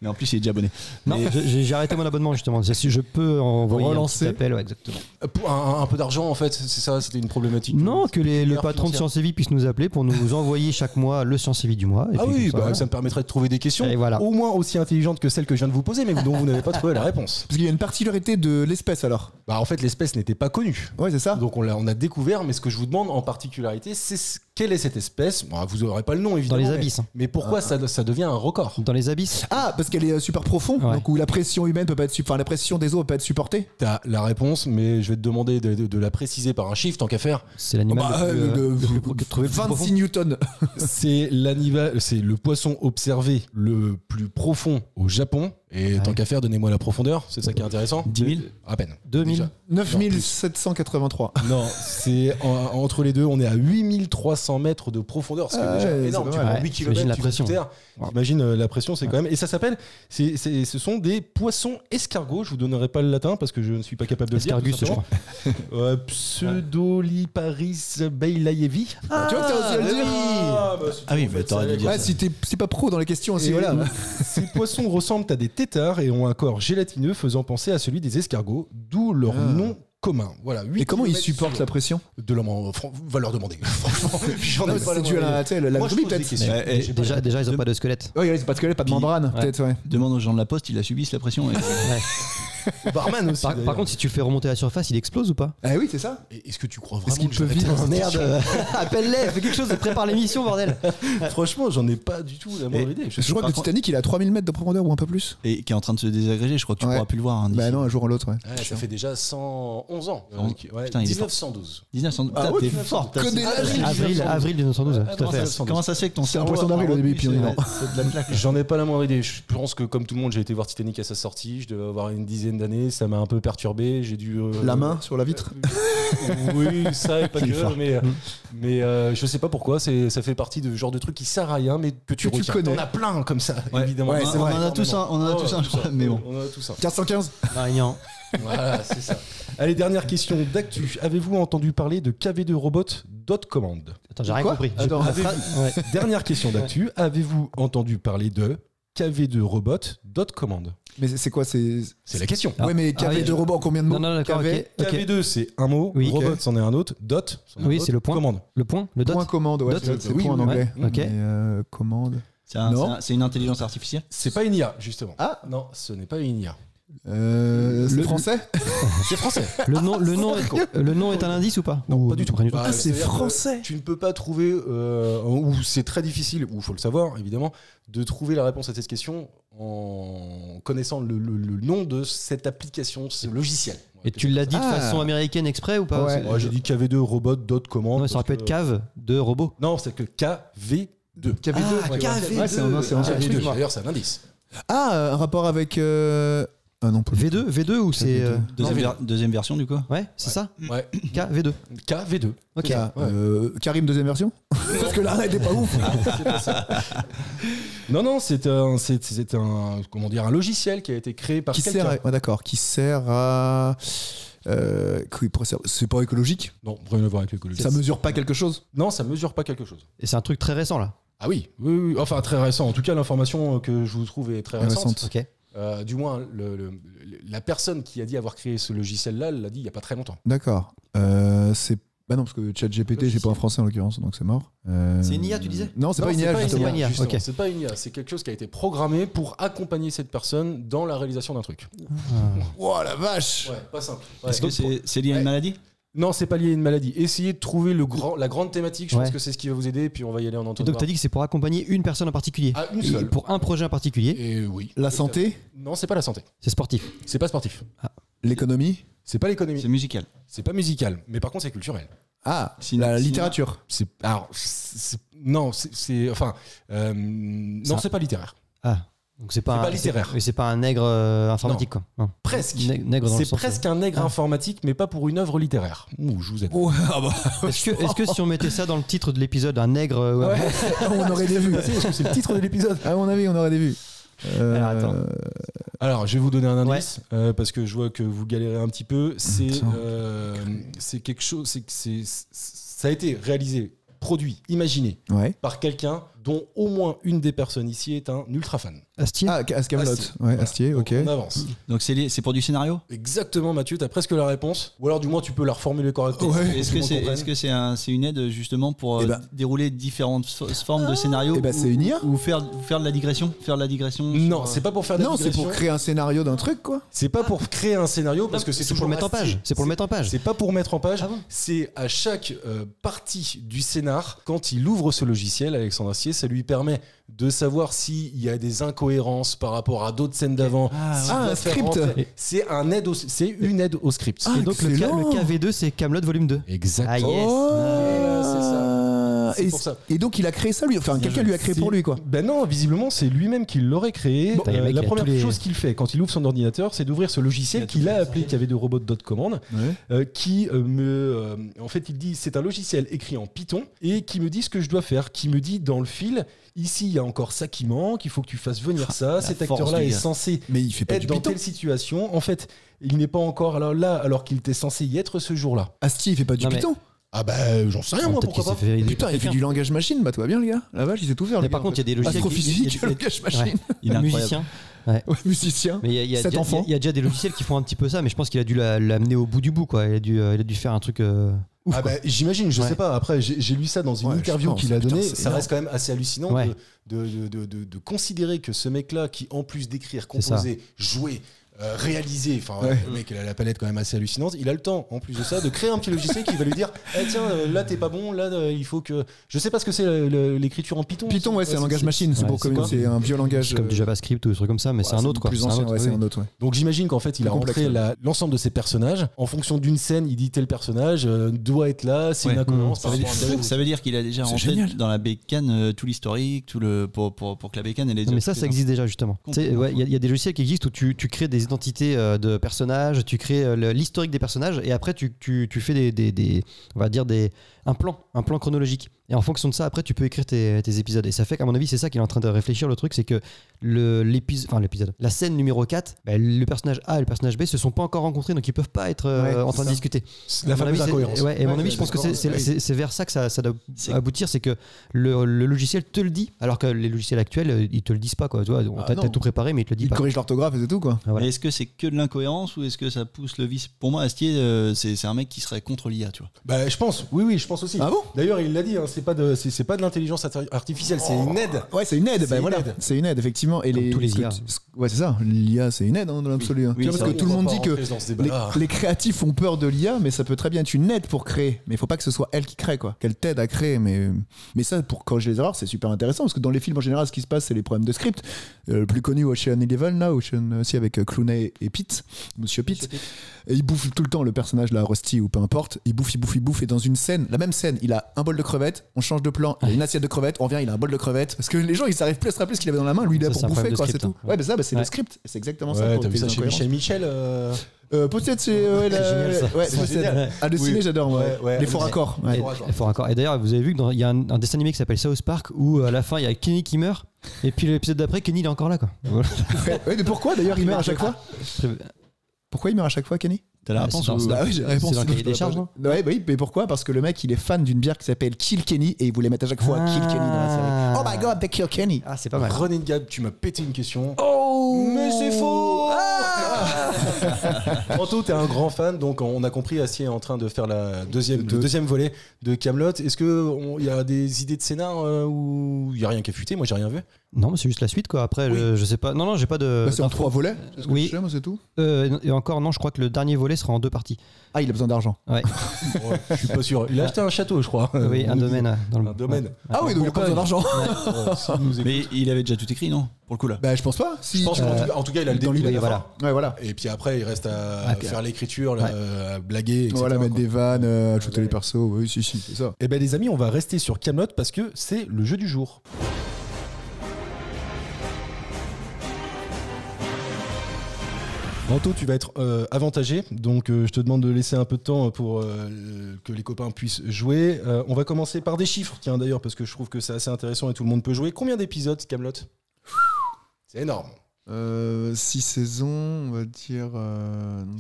Mais en plus, il est déjà abonné. Non, j'ai arrêté mon abonnement justement. Si je peux envoyer Relancer. un petit appel, ouais, exactement. Pour un peu d'argent, en fait, c'est ça, c'était une problématique. Non, que le Financière. patron de Science et Vie puisse nous appeler pour nous envoyer chaque mois le Science et Vie du mois. Et Ah puis oui, comme ça, voilà. me permettrait de trouver des questions Et voilà. au moins aussi intelligentes que celles que je viens de vous poser, mais dont vous n'avez pas trouvé la réponse. Parce qu'il y a une particularité de l'espèce alors. Bah, en fait, l'espèce n'était pas connue. Ouais, c'est ça. Donc on a découvert, mais ce que je vous demande en particularité, c'est quelle est cette espèce. Bon, vous n'aurez pas le nom, Dans évidemment. les mais- abysses. Mais pourquoi ça devient un record? Dans les abysses. Ah, parce qu'elle est super profond, Ouais. donc où la pression humaine peut pas être, enfin la pression des eaux peut pas être supportée. T'as la réponse, mais je vais te demander de la préciser par un chiffre, tant qu'à faire. C'est l'animal le plus trouvé le plus profond. 26 newtons. C'est le poisson observé le plus profond au Japon. Et tant qu'à faire, donnez-moi la profondeur, c'est ça qui est intéressant. 10 000 À peine. 2000. Déjà. 9783. Non, c'est entre les deux, on est à 8300 mètres de profondeur. Ce qui est déjà Ouais, énorme. c'est Tu pas prends mal. 8 Ouais, km, t'imagines la tu vas sous pression. terre. T'imagines la pression, c'est quand même. Et ça s'appelle. Ce sont des poissons escargots. Je vous donnerai pas le latin parce que je ne suis pas capable de le dire. Escargus, tout je crois. simplement. Pseudoliparis beilaevi. Tu vois que t'as osé le dire. Ah oui, mais t'aurais dû dire Ouais, ça. si t'es pas pro dans les questions aussi, Et voilà. Ces poissons ressemblent à des têtards et ont un corps gélatineux faisant penser à celui des escargots, d'où leur nom commun. Voilà. 8 Et comment ils kilomètres supportent sous la l'eau. pression? De l'homme, va leur demander. Franchement, j'en Non, ai mais pas c'est dû à la, tu sais, la Moi, je lomie, pose des peut-être. questions. Déjà, ils ont pas de squelette. Ouais, c'est pas de squelette, pas de Puis- membrane, Ouais. peut-être, ouais. Demande aux gens de la poste, il a subi la pression. Et... Barman aussi. Par d'ailleurs. contre, si tu le fais remonter à la surface, il explose ou pas? Ah oui, c'est ça. Et est-ce que tu crois Est-ce vraiment qu'il que peut j'arrête vivre cette Merde, question appelle-les, fais quelque chose, prépare l'émission, bordel. Franchement, j'en ai pas du tout la moindre idée. Je crois que Par le contre- Titanic, il a 3000 mètres de profondeur ou un peu plus. et qui est en train de se désagréger, je crois que tu Ouais. pourras plus le voir. Hein, Bah d'ici. non, un jour ou l'autre, ouais. Ouais, ça fait déjà 111 ans. Ouais, Putain, il est fort. 1912. 1900. Ah Putain, ouais, t'es putain, fort. t'as- connais l'âge. Avril 1912, tout à fait. Comment ça se fait que ton C'est un cerveau poisson a d'avril au début, puis on y va. c'est de la claque. J'en ai pas la moindre idée. Je pense que comme tout le monde, j'ai été voir Titanic à sa sortie. Je devais avoir une dizaine d'années, ça m'a un peu perturbé. J'ai dû La main sur la vitre. Oui, ça et pas que, mais je sais pas pourquoi. Ça fait partie de genre de truc qui sert à rien, mais que tu Que tu retiens. connais. T'en as plein comme ça, Ouais. évidemment. Ouais, on c'est vrai. en a tous un, je crois, mais bon. On en a tous un. 415. Marian. Voilà, c'est ça. Allez, dernière question d'actu. Avez-vous entendu parler de KV2 Robot.command? Attends, j'ai rien Quoi compris. Attends, Ouais. Dernière question d'actu. Avez-vous entendu parler de KV2 Robot.command? Mais c'est quoi c'est C'est la question. Ouais, mais KV oui, de robot en combien de mots Non, non, d'accord, KV, ok. KV2, c'est un mot. Oui. Robot, Ok. c'en est un autre. Dot, c'en est un Oui, autre. c'est le point. Commande. Le point, le dot. Point commande, ouais, Dot. c'est Oui, point en oui, anglais. ouais, ok. Mais, commande. Non. C'est une intelligence artificielle. C'est pas une IA, justement. Ah. Non, ce n'est pas une IA. C'est français C'est français. Le nom est un indice ou pas? Non, Ou pas du tout. rien Bah, Ah, c'est c'est-à-dire que français. Tu ne peux pas trouver, ou c'est très difficile, ou il faut le savoir évidemment, de trouver la réponse à cette question en connaissant le nom de cette application, ce logiciel. Et tu l'as dit de Ah. façon américaine exprès ou pas? Ouais. Moi j'ai dit KV2 robot.command. Non, ça aurait pu être cave de robot. Non, c'est que KV2. KV2. Ah, ouais. KV2. Ouais, c'est un KV2. excuse-moi. D'ailleurs, c'est un indice. Ah, un rapport avec. Ah non, pas V2 ou c'est. Deuxième version du coup. Ouais, c'est ça? Ouais. KV2. KV2. Ok. C'est ça, ouais. Karim, deuxième version. Parce que là, elle était pas ouf. Non, c'est un comment dire, un logiciel qui a été créé par Qui quelqu'un. sert à... ouais, d'accord. Qui sert à. C'est pas écologique. Non, rien à voir avec l'écologie. Ça mesure pas quelque chose. Non, ça mesure pas quelque chose. Et c'est un truc très récent là. Ah oui. Enfin, très récent. En tout cas, l'information que je vous trouve est très récente. Ok. Du moins, la personne qui a dit avoir créé ce logiciel-là l'a dit il n'y a pas très longtemps. D'accord. C'est. Bah non, parce que ChatGPT, j'ai pas un français en l'occurrence, donc c'est mort. C'est une IA, tu disais? Non, c'est Non, pas une IA, justement. pas une IA, justement. ok. C'est pas une IA, c'est quelque chose qui a été programmé pour accompagner cette personne dans la réalisation d'un truc. Oh la vache. Ouais, pas simple. Ouais. Est-ce que c'est lié à une maladie? Non, c'est pas lié à une maladie. Essayez de trouver la grande thématique, je Ouais. pense que c'est ce qui va vous aider, puis on va y aller en Et entonnoir. donc t'as dit que c'est pour accompagner une personne en particulier. Ah, une Et seule. pour un projet en particulier. Et oui. La santé, Non, c'est pas la santé. C'est sportif. C'est pas sportif. l'économie. C'est pas l'économie. C'est musical. C'est pas musical. Mais par contre, c'est culturel. Ah, Cinéma. la littérature. Non, Ça- c'est pas littéraire. Ah. Donc c'est pas, pas littéraire. Oui, c'est pas un nègre informatique quoi. Non. Presque. Nègre dans le C'est sens, presque un nègre informatique, mais pas pour une œuvre littéraire. Ouh, je vous aide. Est-ce que si on mettait ça dans le titre de l'épisode, un nègre. On aurait des vues. Est-ce que c'est le titre de l'épisode? À mon avis, on aurait des vues. Alors, attends. Alors, je vais vous donner un indice parce que je vois que vous galérez un petit peu. C'est quelque chose. Ça a été réalisé, produit, imaginé Ouais. par quelqu'un dont au moins une des personnes ici est un ultra fan. Astier. Ah, Camelot. Astier. Ouais, Voilà. Astier, Donc, ok. on avance. Donc c'est pour du scénario. Exactement, Mathieu, t'as presque la réponse. Ou alors, du moins, tu peux la reformuler correctement. Ouais. Est-ce que c'est une aide justement pour Eh ben. dérouler différentes formes de scénarios Eh ben, c'est une IA. ou faire de la digression, Non, c'est pas pour faire de la Non, c'est digression. pour créer un scénario d'un truc, quoi. C'est pas pour créer un scénario parce que c'est pour toujours le mettre en page. C'est pour le mettre en page. C'est pas pour mettre en page. Ah bon C'est à chaque partie du scénar, quand il ouvre ce logiciel, Alexandre Astier, ça lui permet de savoir s'il y a des incohérences par rapport à d'autres scènes d'avant. S'il Ah, doit un faire script. rentrer- C'est une aide au script. Ah, Et donc le excellent. KV2 c'est Camelot volume 2. Exactement. Ah yes. Voilà, c'est ça. C'est Et, pour ça. et donc il a créé ça lui, enfin quelqu'un lui a créé pour lui quoi. Ben non, visiblement c'est lui-même qui l'aurait créé. Putain, le mec, La il a première tous les- chose qu'il fait quand il ouvre son ordinateur, c'est d'ouvrir ce logiciel qu'il a appelé KV2Robot.command, qui en fait il dit c'est un logiciel écrit en Python et qui me dit ce que je dois faire, qui me dit dans le fil ici il y a encore ça qui manque, il faut que tu fasses venir ça, cet force acteur-là du est gars. censé Mais il fait pas être du dans Python. telle situation. En fait, il n'est pas encore là alors qu'il était censé y être ce jour-là. Astier il fait pas du Non, mais- Python. Ah bah j'en sais rien moi, Peut-être qu'il pourquoi s'est pas. fait. Putain, il fait du langage machine, bah toi bien le gars. La vache, il sait tout faire. Mais le par gars, contre, il y a des logiciels. astrophysique, langage machine, Il est incroyable. musicien. musicien. Mais il y a 7 déjà- enfants. il y a déjà des logiciels qui font un petit peu ça, mais je pense qu'il a dû l'amener au bout du bout quoi. Il a dû faire un truc ouf. Ah quoi. bah, j'imagine, je Ouais. sais pas. Après, j'ai lu ça dans une Ouais, interview je pense. qu'il a Putain, donnée. c'est Ça énorme. reste quand même assez hallucinant Ouais. de considérer que ce mec-là, qui en plus d'écrire, C'est ça. composer, jouer, réaliser, enfin Ouais. le mec il a la palette quand même assez hallucinante, il a le temps en plus de ça de créer un petit logiciel qui va lui dire eh, tiens là t'es pas bon, là il faut que je sais pas ce que c'est l'écriture en Python. Python, ouais, c'est un langage machine, c'est ouais, pour c'est communiquer, c'est un vieux langage. C'est comme du JavaScript ou des trucs comme ça, mais c'est un autre quoi. Plus C'est un ancien, autre, ouais, c'est oui. un autre, ouais. Donc j'imagine qu'en fait il a Plus complexe, rentré l'ensemble de ses personnages en fonction d'une scène, il dit tel personnage doit être là, c'est Ouais. une incohérence Ça par veut, rapport à un ça veut- autre. ça veut dire qu'il a déjà C'est rentré génial. dans la bécane tout l'historique, pour que la bécane elle ait Non, mais ça existe déjà justement. Tu sais, ouais, il y a des logiciels qui existent où tu crées des les identités de personnages, tu crées l'historique des personnages et après tu fais on va dire un plan chronologique. Et en fonction de ça, après, tu peux écrire tes épisodes. Et ça fait qu'à mon avis, c'est ça qu'il est en train de réfléchir. Le truc, c'est que l'épisode, la scène numéro 4, le personnage A et le personnage B se sont pas encore rencontrés, donc ils peuvent pas être en train de discuter. La fameuse incohérence. Et à mon avis, je pense que c'est vers ça que ça doit aboutir, c'est que le logiciel te le dit, alors que les logiciels actuels, ils te le disent pas, quoi. Tu vois, t'as tout préparé, mais ils te le disent pas. Ils corrigent l'orthographe et c'est tout, quoi. Mais est-ce que c'est que de l'incohérence ou est-ce que ça pousse le vice? Pour moi, Astier, c'est un mec qui serait contre l'IA, tu vois. Bah, je pense. Oui, je pense aussi. Ah bon? D'ailleurs, il l'a dit, hein, c'est pas de l'intelligence artificielle, c'est une aide. Ouais, c'est une aide. C'est une aide. C'est une aide, effectivement. Et tous les IA. Ouais, c'est ça. L'IA, c'est une aide dans l'absolu. Oui, parce que tout le monde dit que les créatifs ont peur de l'IA, mais ça peut très bien être une aide pour créer. Mais il faut pas que ce soit elle qui crée, quoi. Qu'elle t'aide à créer. Mais ça, pour corriger les erreurs, c'est super intéressant parce que dans les films en général, ce qui se passe, c'est les problèmes de script. Le plus connu, Ocean Eleven, là, Ocean aussi avec Clooney et Pitt, Monsieur Pitt. Et il bouffe tout le temps le personnage, là, Rusty ou peu importe. Il bouffe. Et dans une scène, la même scène, il a un bol de crevettes, on change de plan, il a une assiette de crevettes, on revient, il a un bol de crevettes. Parce que les gens, ils s'arrivent plus à se rappeler ce qu'il avait dans la main, lui, il est là pour bouffer, quoi, c'est tout. Ouais, mais ça, c'est le script, c'est exactement ça. Ouais, t'as vu ça chez Michel peut-être c'est génial, ça. ouais, c'est génial. À le ciné, j'adore moi. Ouais, Les faux raccords. Les faux raccords. Et d'ailleurs, vous avez vu qu'il y a un dessin animé qui s'appelle South Park où à la fin il y a Kenny qui meurt et puis l'épisode d'après Kenny il est encore là, quoi. Voilà. Ouais, mais pourquoi d'ailleurs il meurt à chaque fois? Pourquoi il meurt à chaque fois, Kenny? T'as la réponse? Ah oui, j'ai la réponse. C'est dans le cahier des charges, non? Ouais, oui, mais pourquoi? Parce que le mec, il est fan d'une bière qui s'appelle Kill Kenny et il voulait mettre à chaque fois Kill Kenny dans la série. Oh my god, they kill Kenny. Ah, c'est pas mal. Running Gag, tu m'as pété une question. Oh, mais c'est faux. Anto, t'es un grand fan, donc on a compris, Astier est en train de faire le deuxième volet de Kaamelott. Est-ce qu'il y a des idées de scénar où il n'y a rien qui est fuité? Moi, j'ai rien vu. Non, mais c'est juste la suite, quoi. Après, je sais pas. Non, j'ai pas de. C'est en 3 volets. C'est ce que je sais, moi, c'est tout. Et encore, non, je crois que le dernier volet sera en 2 parties. Ah, il a besoin d'argent. Ouais. Je suis pas sûr. Il a acheté un château, je crois. Oui, un domaine. Un domaine. Ah oui, donc il a pas besoin d'argent. Mais il avait déjà tout écrit, non? Pour le coup, là. Bah, je pense pas. Je pense qu'en tout cas, il a le début, il a la fin. Ouais, voilà. Et puis après, il reste à faire l'écriture, à blaguer, etc. Voilà, mettre des vannes, ajouter les persos. Oui, si, c'est ça. Et ben les amis, on va rester sur Kaamelott parce que c'est le jeu du jour. Anto, tu vas être avantagé, donc je te demande de laisser un peu de temps pour que les copains puissent jouer. On va commencer par des chiffres, tiens d'ailleurs, parce que je trouve que c'est assez intéressant et tout le monde peut jouer. Combien d'épisodes, Kaamelott? C'est énorme. 6 saisons, on va dire.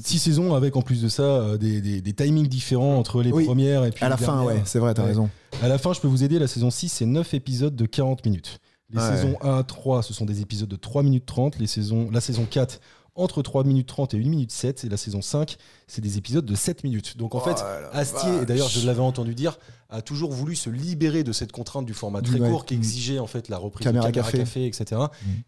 6 saisons avec en plus de ça des timings différents entre les premières et puis à la fin, ouais, c'est vrai, t'as raison. À la fin, je peux vous aider. La saison 6, c'est 9 épisodes de 40 minutes. Les saisons 1 à 3, ce sont des épisodes de 3 minutes 30. La saison 4, entre 3 minutes 30 et 1 minute 7. Et la saison 5, c'est des épisodes de 7 minutes. Donc en fait, Astier, et d'ailleurs je l'avais entendu dire, a toujours voulu se libérer de cette contrainte du format très court qui exigeait en fait la reprise caméra de café, etc.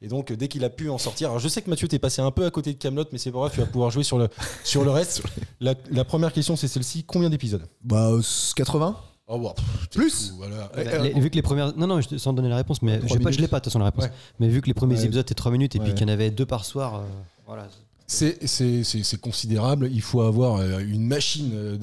Et donc dès qu'il a pu en sortir, alors je sais que Mathieu t'es passé un peu à côté de Kaamelott, mais c'est pas grave, tu vas pouvoir jouer sur le reste. La première question c'est celle-ci, combien d'épisodes? Bah 80. Oh, wow, plus voilà. Vu que les premières. Non, sans donner la réponse, mais je l'ai pas de toute façon la réponse. Mais vu que les premiers épisodes étaient 3 minutes et puis qu'il y en avait 2 par soir, voilà. C'est considérable. Il faut avoir une machine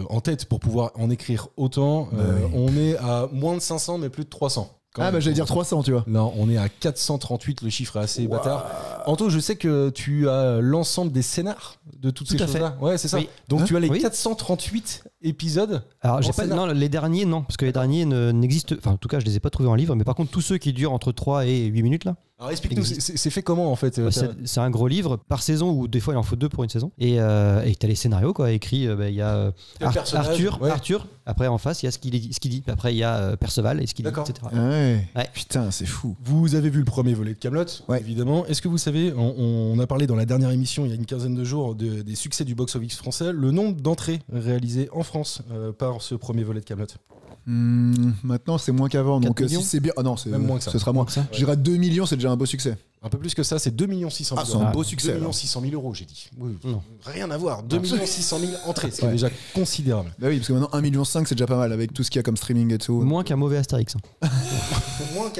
en tête pour pouvoir en écrire autant. On est à moins de 500, mais plus de 300. J'allais dire 300, tu vois. Non, on est à 438. Le chiffre est assez bâtard. Anto, je sais que tu as l'ensemble des scénars de toutes ces choses-là. Ouais, c'est ça. Oui. Donc tu as les 438 épisodes. Alors, j'ai pas. Non, les derniers, non, parce que les derniers n'existent. Enfin, en tout cas, je les ai pas trouvés en livre. Mais par contre, tous ceux qui durent entre 3 et 8 minutes là. Alors explique-nous, c'est fait comment en fait? C'est un gros livre par saison ou des fois il en faut 2 pour une saison. Et t'as les scénarios quoi écrits. Il y a Arthur. Après en face il y a ce qu'il dit. Après il y a Perceval et ce qu'il dit, etc. Ouais. Putain, c'est fou. Vous avez vu le premier volet de Kaamelott, évidemment. Est-ce que vous savez, on a parlé dans la dernière émission il y a une quinzaine de jours des succès du box-office français, le nombre d'entrées réalisées en France par ce premier volet de Kaamelott? Maintenant c'est moins qu'avant, donc si c'est bien, même moins que ça. Ce sera moins que ça. Je dirais 2 millions, c'est déjà un beau succès. Un peu plus que ça, c'est 2 600 000 euros. C'est un beau succès. 2 600 000 euros, j'ai dit. Oui, rien à voir. 2 600 000 entrées, ce qui est déjà considérable. Bah oui, parce que maintenant 1,5 million, c'est déjà pas mal avec tout ce qu'il y a comme streaming et tout. Moins qu'un mauvais Astérix.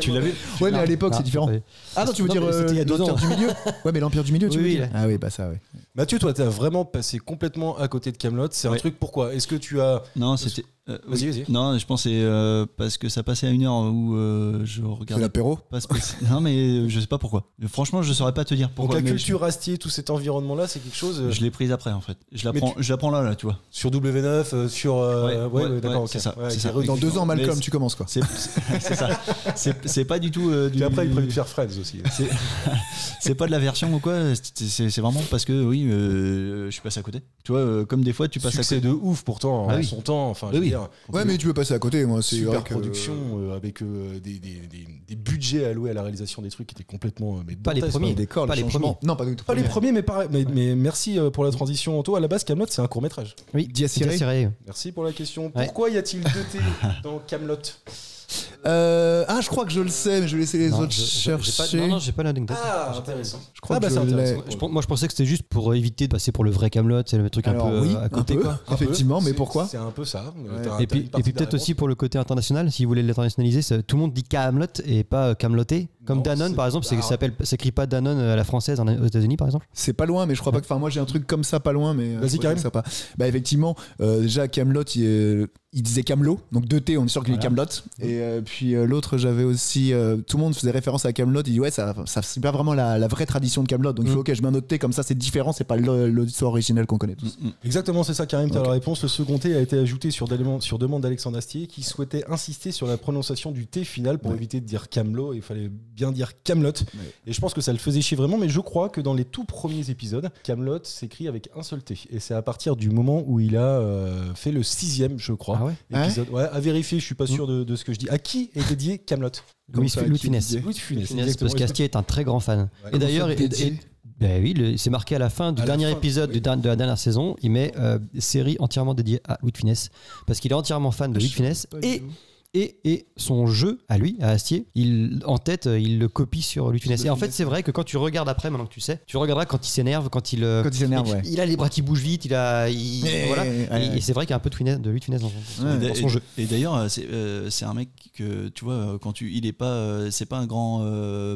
Tu l'as vu? Ouais, mais à l'époque c'est différent. Ah non, tu veux dire c'était il y a 2 ans. l'Empire du Milieu? Ouais, mais l'Empire du Milieu, tu veux dire? Ah oui, bah ça, ouais. Mathieu, toi, t'as vraiment passé complètement à côté de Kaamelott. C'est un truc, pourquoi? Est-ce que tu as. Non, c'était. Vas-y. Non, je pensais parce que ça passait à une heure où je C'est regardais l'apéro. pas non, mais je sais pas pourquoi. Franchement, je saurais pas te dire Donc pourquoi. la mais culture Astier, tout cet environnement-là, c'est quelque chose. je l'ai prise après en fait. Je Mais l'apprends là, tu vois. Sur W9, sur. Ouais, d'accord, ok. c'est ça, Ouais, c'est ça. Rudy. Dans 2 ans, Malcolm, Mais tu commences quoi. C'est ça. C'est pas du tout. Puis après, il prévu de faire Friends aussi. C'est pas de la version ou quoi. C'est vraiment parce que oui, je suis passé à côté. Tu vois, comme des fois tu passes à Succès côté. de ouf pourtant Ah en oui. son temps. Enfin, Oui, je veux oui. dire, Ouais, mais tu peux passer à côté. Moi, c'est vrai super que- production avec des budgets alloués à la réalisation des trucs qui étaient complètement Pas les dantesques, premiers. Les décors, Pas les changements. premiers. Non, pas du tout. Pas les premiers, mais pareil. Mais merci pour la transition, Anto. À la base, Kaamelott, c'est un court métrage. Oui, Diaz Irae. Diaz Irae. Merci pour la question. Ouais. Pourquoi y a-t-il 2 T dans Kaamelott? Je crois que je le sais, mais je vais laisser les Non, autres j'ai pas- chercher. Non, j'ai pas l'anecdote. Ah, intéressant. Je crois que c'est je l'ai. intéressant. Moi, je pensais que c'était juste pour éviter de passer pour le vrai Kaamelott, c'est le truc un Alors, peu oui, à côté, un peu. quoi. Un peu. Effectivement, mais C'est- pourquoi C'est un peu ça. Et puis peut-être aussi pour le côté international, si vous voulez l'internationaliser, tout le monde dit Kaamelott et pas Kaamelotté. Comme Non, Danone, c'est- par exemple, Ah. ça s'écrit pas Danone à la française aux États-Unis, par exemple. C'est pas loin, mais je crois pas que. Enfin, moi j'ai un truc comme ça, pas loin, mais. Vas-y, ouais, Karim. ça pas. Bah, effectivement, déjà, Kaamelott, il disait Camelot, donc 2T, on est sûr qu'il est Kaamelott. Et puis l'autre, j'avais aussi. Tout le monde faisait référence à Kaamelott, il dit ouais, ça c'est pas vraiment la vraie tradition de Kaamelott. Donc il faut, ok, je mets un autre T, comme ça c'est différent, c'est pas l'histoire originale qu'on connaît tous. Exactement, c'est ça, Karim. T'as Ok. la réponse. Le second T a été ajouté sur demande d'Alexandre Astier, qui souhaitait insister sur la prononciation du T final pour éviter de dire Camelot. Il fallait bien dire Kaamelott. Et je pense que ça le faisait chier vraiment, mais je crois que dans les tout premiers épisodes, Kaamelott s'écrit avec un seul T. Et c'est à partir du moment où il a fait le 6e, je crois, Ah ouais épisode. Ouais, à vérifier, je suis pas sûr de ce que je dis. À qui est dédié Kaamelott? Louis ça, Louis de qui Funès. disait Louis de Funès, Funès, exactement. parce qu'Astier est un très grand fan. Ouais. Et d'ailleurs, Comment ça, dédié ben oui, c'est marqué à la fin du À la dernier fin, épisode oui. de la dernière saison, il met série entièrement dédiée à Louis de Funès, parce qu'il est entièrement fan de Louis de Funès et son jeu à lui, à Astier, en tête, il le copie sur Louis de Funès. Et en fait, c'est vrai que quand tu regardes après, maintenant que tu sais, tu regarderas quand il s'énerve, quand il s'énerve, ouais. il a les bras qui bougent vite, voilà. Et c'est vrai qu'il y a un peu de Louis de Funès dans son jeu. Et d'ailleurs, c'est un mec que tu vois, il est pas, c'est pas un grand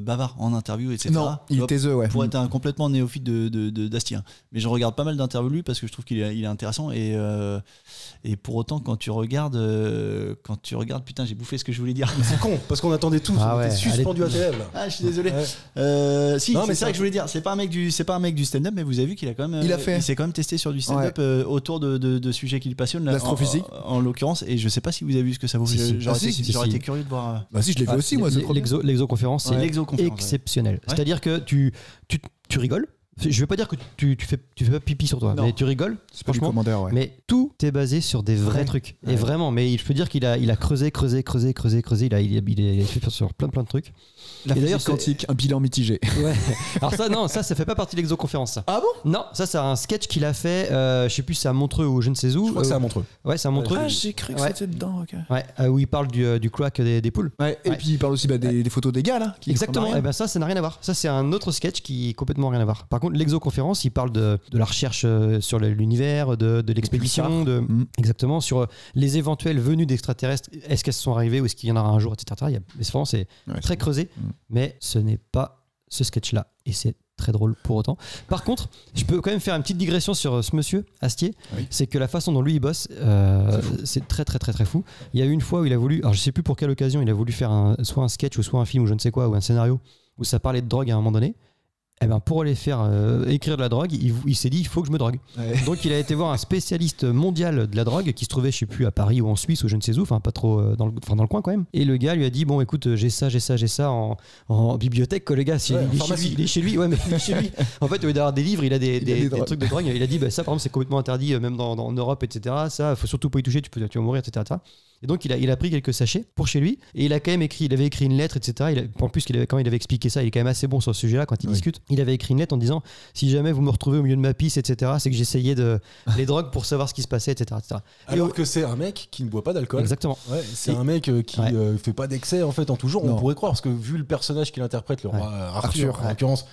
bavard en interview, etc. Non, il est taiseux, ouais. Pour être un complètement néophyte d'Astier. Mais je regarde pas mal d'interviews de lui parce que je trouve qu'il est intéressant et pour autant quand tu regardes, putain, j'ai bouffé ce que je voulais dire. C'est con, parce qu'on attendait tous. Ah on était ouais, suspendus à tes lèvres. là. Ah, je suis désolé. Ouais. Si, Non, mais c'est ça- ça que je voulais dire. C'est pas un mec du stand-up, mais vous avez vu qu'il a quand même. Il s'est quand même testé sur du stand-up autour de sujets qui le passionnent. là, L'astrophysique. en l'occurrence, et je sais pas si vous avez vu ce que ça vaut. Si, si. J'aurais Ah, si, été- si, j'aurais si. été curieux de voir. Bah si, je l'ai vu aussi, moi, c'est trop bien. L'exoconférence, c'est L'exoconférence, ouais. exceptionnel. Ouais. C'est-à-dire que tu rigoles. Je veux pas dire que tu fais pas pipi sur toi, Non. mais tu rigoles. C'est pas du Franchement, commandeur, ouais. mais tout est basé sur des vrais trucs. Et vraiment, mais je peux dire qu'il a creusé. Il a fait sur plein de trucs. La Et d'ailleurs, physique quantique, un bilan mitigé. Ouais. Alors ça fait pas partie de l'exoconférence. Ça. Ah bon? Non, ça c'est un sketch qu'il a fait. Je sais plus, c'est à Montreux ou je ne sais où. Je crois que c'est à Montreux. Ouais, c'est à Montreux. Ah, j'ai cru que Ouais. c'était dedans, ok. Ouais, où il parle du cloaque des poules. Ouais, et Ouais. puis il parle aussi des photos des gars là. qui Exactement, comprennent et ben ça n'a rien à voir. Ça c'est un autre sketch qui est complètement rien à voir. Par contre, l'exoconférence, il parle de la recherche sur l'univers, de l'expédition, exactement, sur les éventuelles venues d'extraterrestres. Est-ce qu'elles sont arrivées ou est-ce qu'il y en aura un jour, etc. C'est Ouais, très creusé, mais ce n'est pas ce sketch-là. Et c'est très drôle pour autant. Par contre, je peux quand même faire une petite digression sur ce monsieur Astier. Oui. C'est que la façon dont lui il bosse, c'est très fou. Il y a eu une fois où il a voulu, alors je sais plus pour quelle occasion, il a voulu faire soit un sketch ou soit un film ou je ne sais quoi, ou un scénario où ça parlait de drogue à un moment donné. Eh ben pour aller faire écrire de la drogue, il s'est dit il faut que je me drogue. Ouais. Donc il a été voir un spécialiste mondial de la drogue qui se trouvait je sais plus à Paris ou en Suisse ou je ne sais où, enfin pas trop dans le coin quand même. Et le gars lui a dit bon écoute j'ai ça en bibliothèque quoi, le gars Ouais, il est chez lui ouais mais il est chez lui. En fait au lieu d'avoir des livres il a des drogues. trucs de drogue. Il a dit bah, ça par exemple c'est complètement interdit même en Europe etc. Ça faut surtout pas y toucher tu vas mourir etc. Et donc il a pris quelques sachets pour chez lui et il a quand même écrit, il avait écrit une lettre etc. En plus quand il avait expliqué ça, il est quand même assez bon sur ce sujet-là quand il discute. Il avait écrit une lettre en disant si jamais vous me retrouvez au milieu de ma piste etc. c'est que j'essayais les drogues pour savoir ce qui se passait etc. Alors que c'est un mec qui ne boit pas d'alcool. Exactement. Ouais, c'est Et- un mec qui fait pas d'excès en fait en tout genre. Non. On pourrait croire parce que vu le personnage qu'il interprète, le roi Arthur Arthur, en l'occurrence,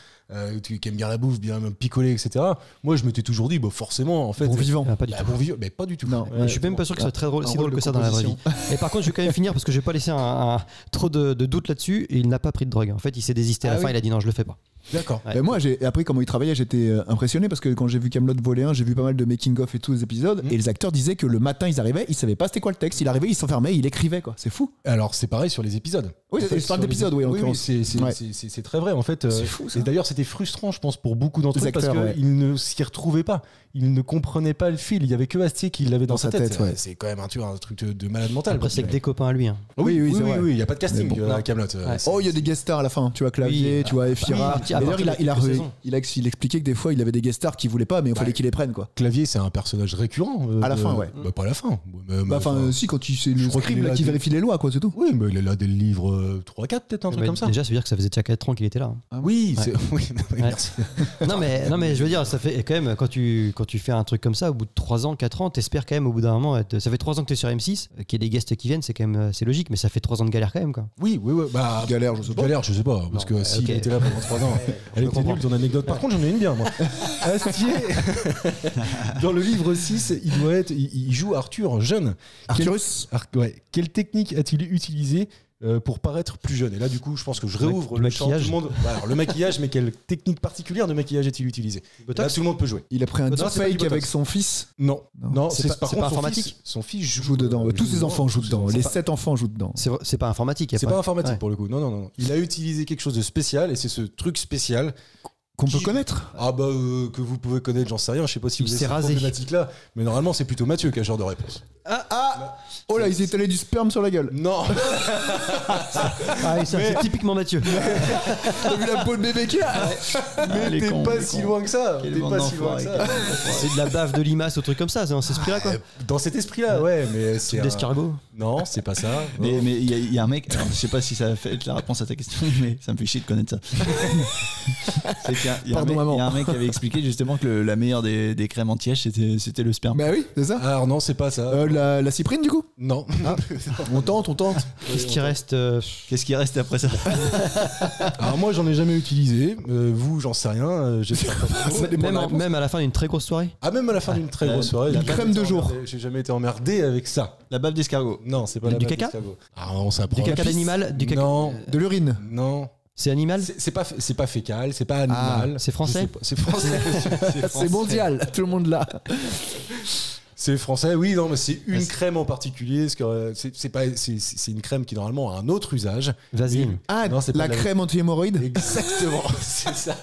qui aime bien la bouffe, bien picoler, etc. Moi, je m'étais toujours dit, bah, forcément, en fait. Bon vivant. Ah, pas du tout. Bon vivant, mais pas du tout. Non. Je suis même pas sûr que ce soit très drôle, si drôle que ça dans la vraie vie. Et par contre, je vais quand même finir parce que je vais pas laisser trop de doutes là-dessus. Et il n'a pas pris de drogue. En fait, il s'est désisté à la fin. Il a dit non, je le fais pas. D'accord. Ouais. Ben moi, j'ai appris comment il travaillait, j'étais impressionné parce que quand j'ai vu Kaamelott voler 1, j'ai vu pas mal de making-of et tous les épisodes. Et les acteurs disaient que le matin, ils arrivaient, ils savaient pas c'était quoi le texte. Il arrivait, il s'enfermait, il écrivait, quoi. C'est fou. Alors, c'est pareil sur les épisodes. Oui, En fait, je parle sur d'épisodes, les- oui, en oui, l'occurrence. c'est très vrai, en fait. C'est fou, ça. Et d'ailleurs, c'était frustrant, je pense, pour beaucoup d'entre Les eux parce acteurs, ouais. qu'ils ne s'y retrouvaient pas. Ils ne comprenaient pas le fil. Il y avait que Astier qui l'avait dans sa tête. ouais. C'est quand même un truc de malade mental. Après, c'est que des copains à lui. Hein. Oui, c'est vrai. Il n'y a pas de casting Mais bon, à Kaamelott. Ouais. Oh, il y a des guest stars à la fin. Tu vois, Clavier, Oui, tu vois, Efira. oui, à D'ailleurs, partir de il quelques saisons. expliquait que des fois, il avait des guest stars qu'il voulait pas, mais il fallait qu'il les prenne, quoi. Clavier, c'est un personnage récurrent. À la fin, ouais. Bah, pas à la fin. Bah, enfin, si, quand c'est je le crois qu'il scribe est là, là qui dès- vérifie les lois, quoi, c'est tout. Oui, mais il est là dès le livre 3-4, peut-être, un truc Mais comme ça. déjà, ça veut dire que ça faisait déjà 4 ans qu'il était là. Hein. Oui, Ouais. oui, merci. non mais je veux dire, ça fait quand même quand tu fais un truc comme ça au bout de 3 ans, 4 ans, t'espères quand même au bout d'un moment ça fait 3 ans que t'es sur M6, qu'il y ait des guests qui viennent, c'est quand même c'est logique, mais ça fait 3 ans de galère quand même quoi. Oui. Bah, Galère, je sais pas. Galère, je sais pas, parce que s'il ok. était là pendant 3 ans, elle était nulle ton anecdote. Par contre, j'en ai une bien, moi. Astier, dans le livre 6, il joue Arthur jeune. Arcturus. Quelle technique a-t-il utilisé pour paraître plus jeune? Et là, du coup, je pense que je réouvre Du le champ. Tout maquillage. le monde. Bah, alors, le maquillage, mais quelle technique particulière de maquillage a-t-il utilisé? Là, tout le monde peut jouer. Il a pris un Non, c'est pas du deepfake Botox. avec son fils. Non, C'est par pas contre, informatique. Son fils Joue dedans. Tous ses enfants jouent dedans. Les pas- 7 enfants jouent dedans. C'est pas informatique. y a C'est pas informatique Ouais. pour le coup. Non. Il a utilisé quelque chose de spécial et c'est ce truc spécial Qu'on peut connaître. que vous pouvez connaître, j'en sais rien. Je sais pas si Il vous avez s'est cette rasé. problématique-là, mais normalement c'est plutôt Mathieu qui a ce genre de réponse. Oh là, ils étalaient du sperme sur la gueule. Non. Ah, et ça, c'est typiquement Mathieu. T'as vu la peau de bébé qu'il y a Mais les t'es cons, pas les si cons. loin que ça. Quel T'es bande pas si loin que d'enfoirés, ça. C'est de la bave de limace ou truc comme ça, c'est dans cet esprit-là quoi. Dans cet esprit-là, ouais, mais c'est un- D'escargot. Non, c'est pas ça. Mais Non. il y a un mec, alors, je sais pas si ça fait être la réponse à ta question, mais ça me fait chier de connaître ça. C'est qu'il y a un Pardon, mec- maman. il y a un mec qui avait expliqué justement que la meilleure des crèmes anti-âge c'était le sperme. Bah oui, c'est ça. Alors non, c'est pas ça. La cyprine, du coup. Non. On tente. Qu'est-ce qui reste Qu'est-ce qui reste après ça? Alors moi, j'en ai jamais utilisé. Vous, j'en sais rien. J'espère pas. même à la fin d'une très grosse soirée. Ah, même à la fin d'une très grosse soirée. une j'ai crème jamais de été jour. emmerdé. J'ai jamais été emmerdé avec ça. La bave d'escargot. Non, c'est pas Du la bave caca d'escargot. Ah, on s'apprend. Du caca d'animal, du caca. Non, De l'urine. non. C'est animal. C'est pas fécal, c'est pas animal. c'est français. Je sais pas. C'est français. C'est mondial. Tout le monde là. C'est français, oui, non, mais c'est une crème en particulier. Parce que c'est une crème qui normalement a un autre usage. Vaseline. Ah, Non, c'est pas la la- crème anti-hémorroïde. Exactement, c'est ça.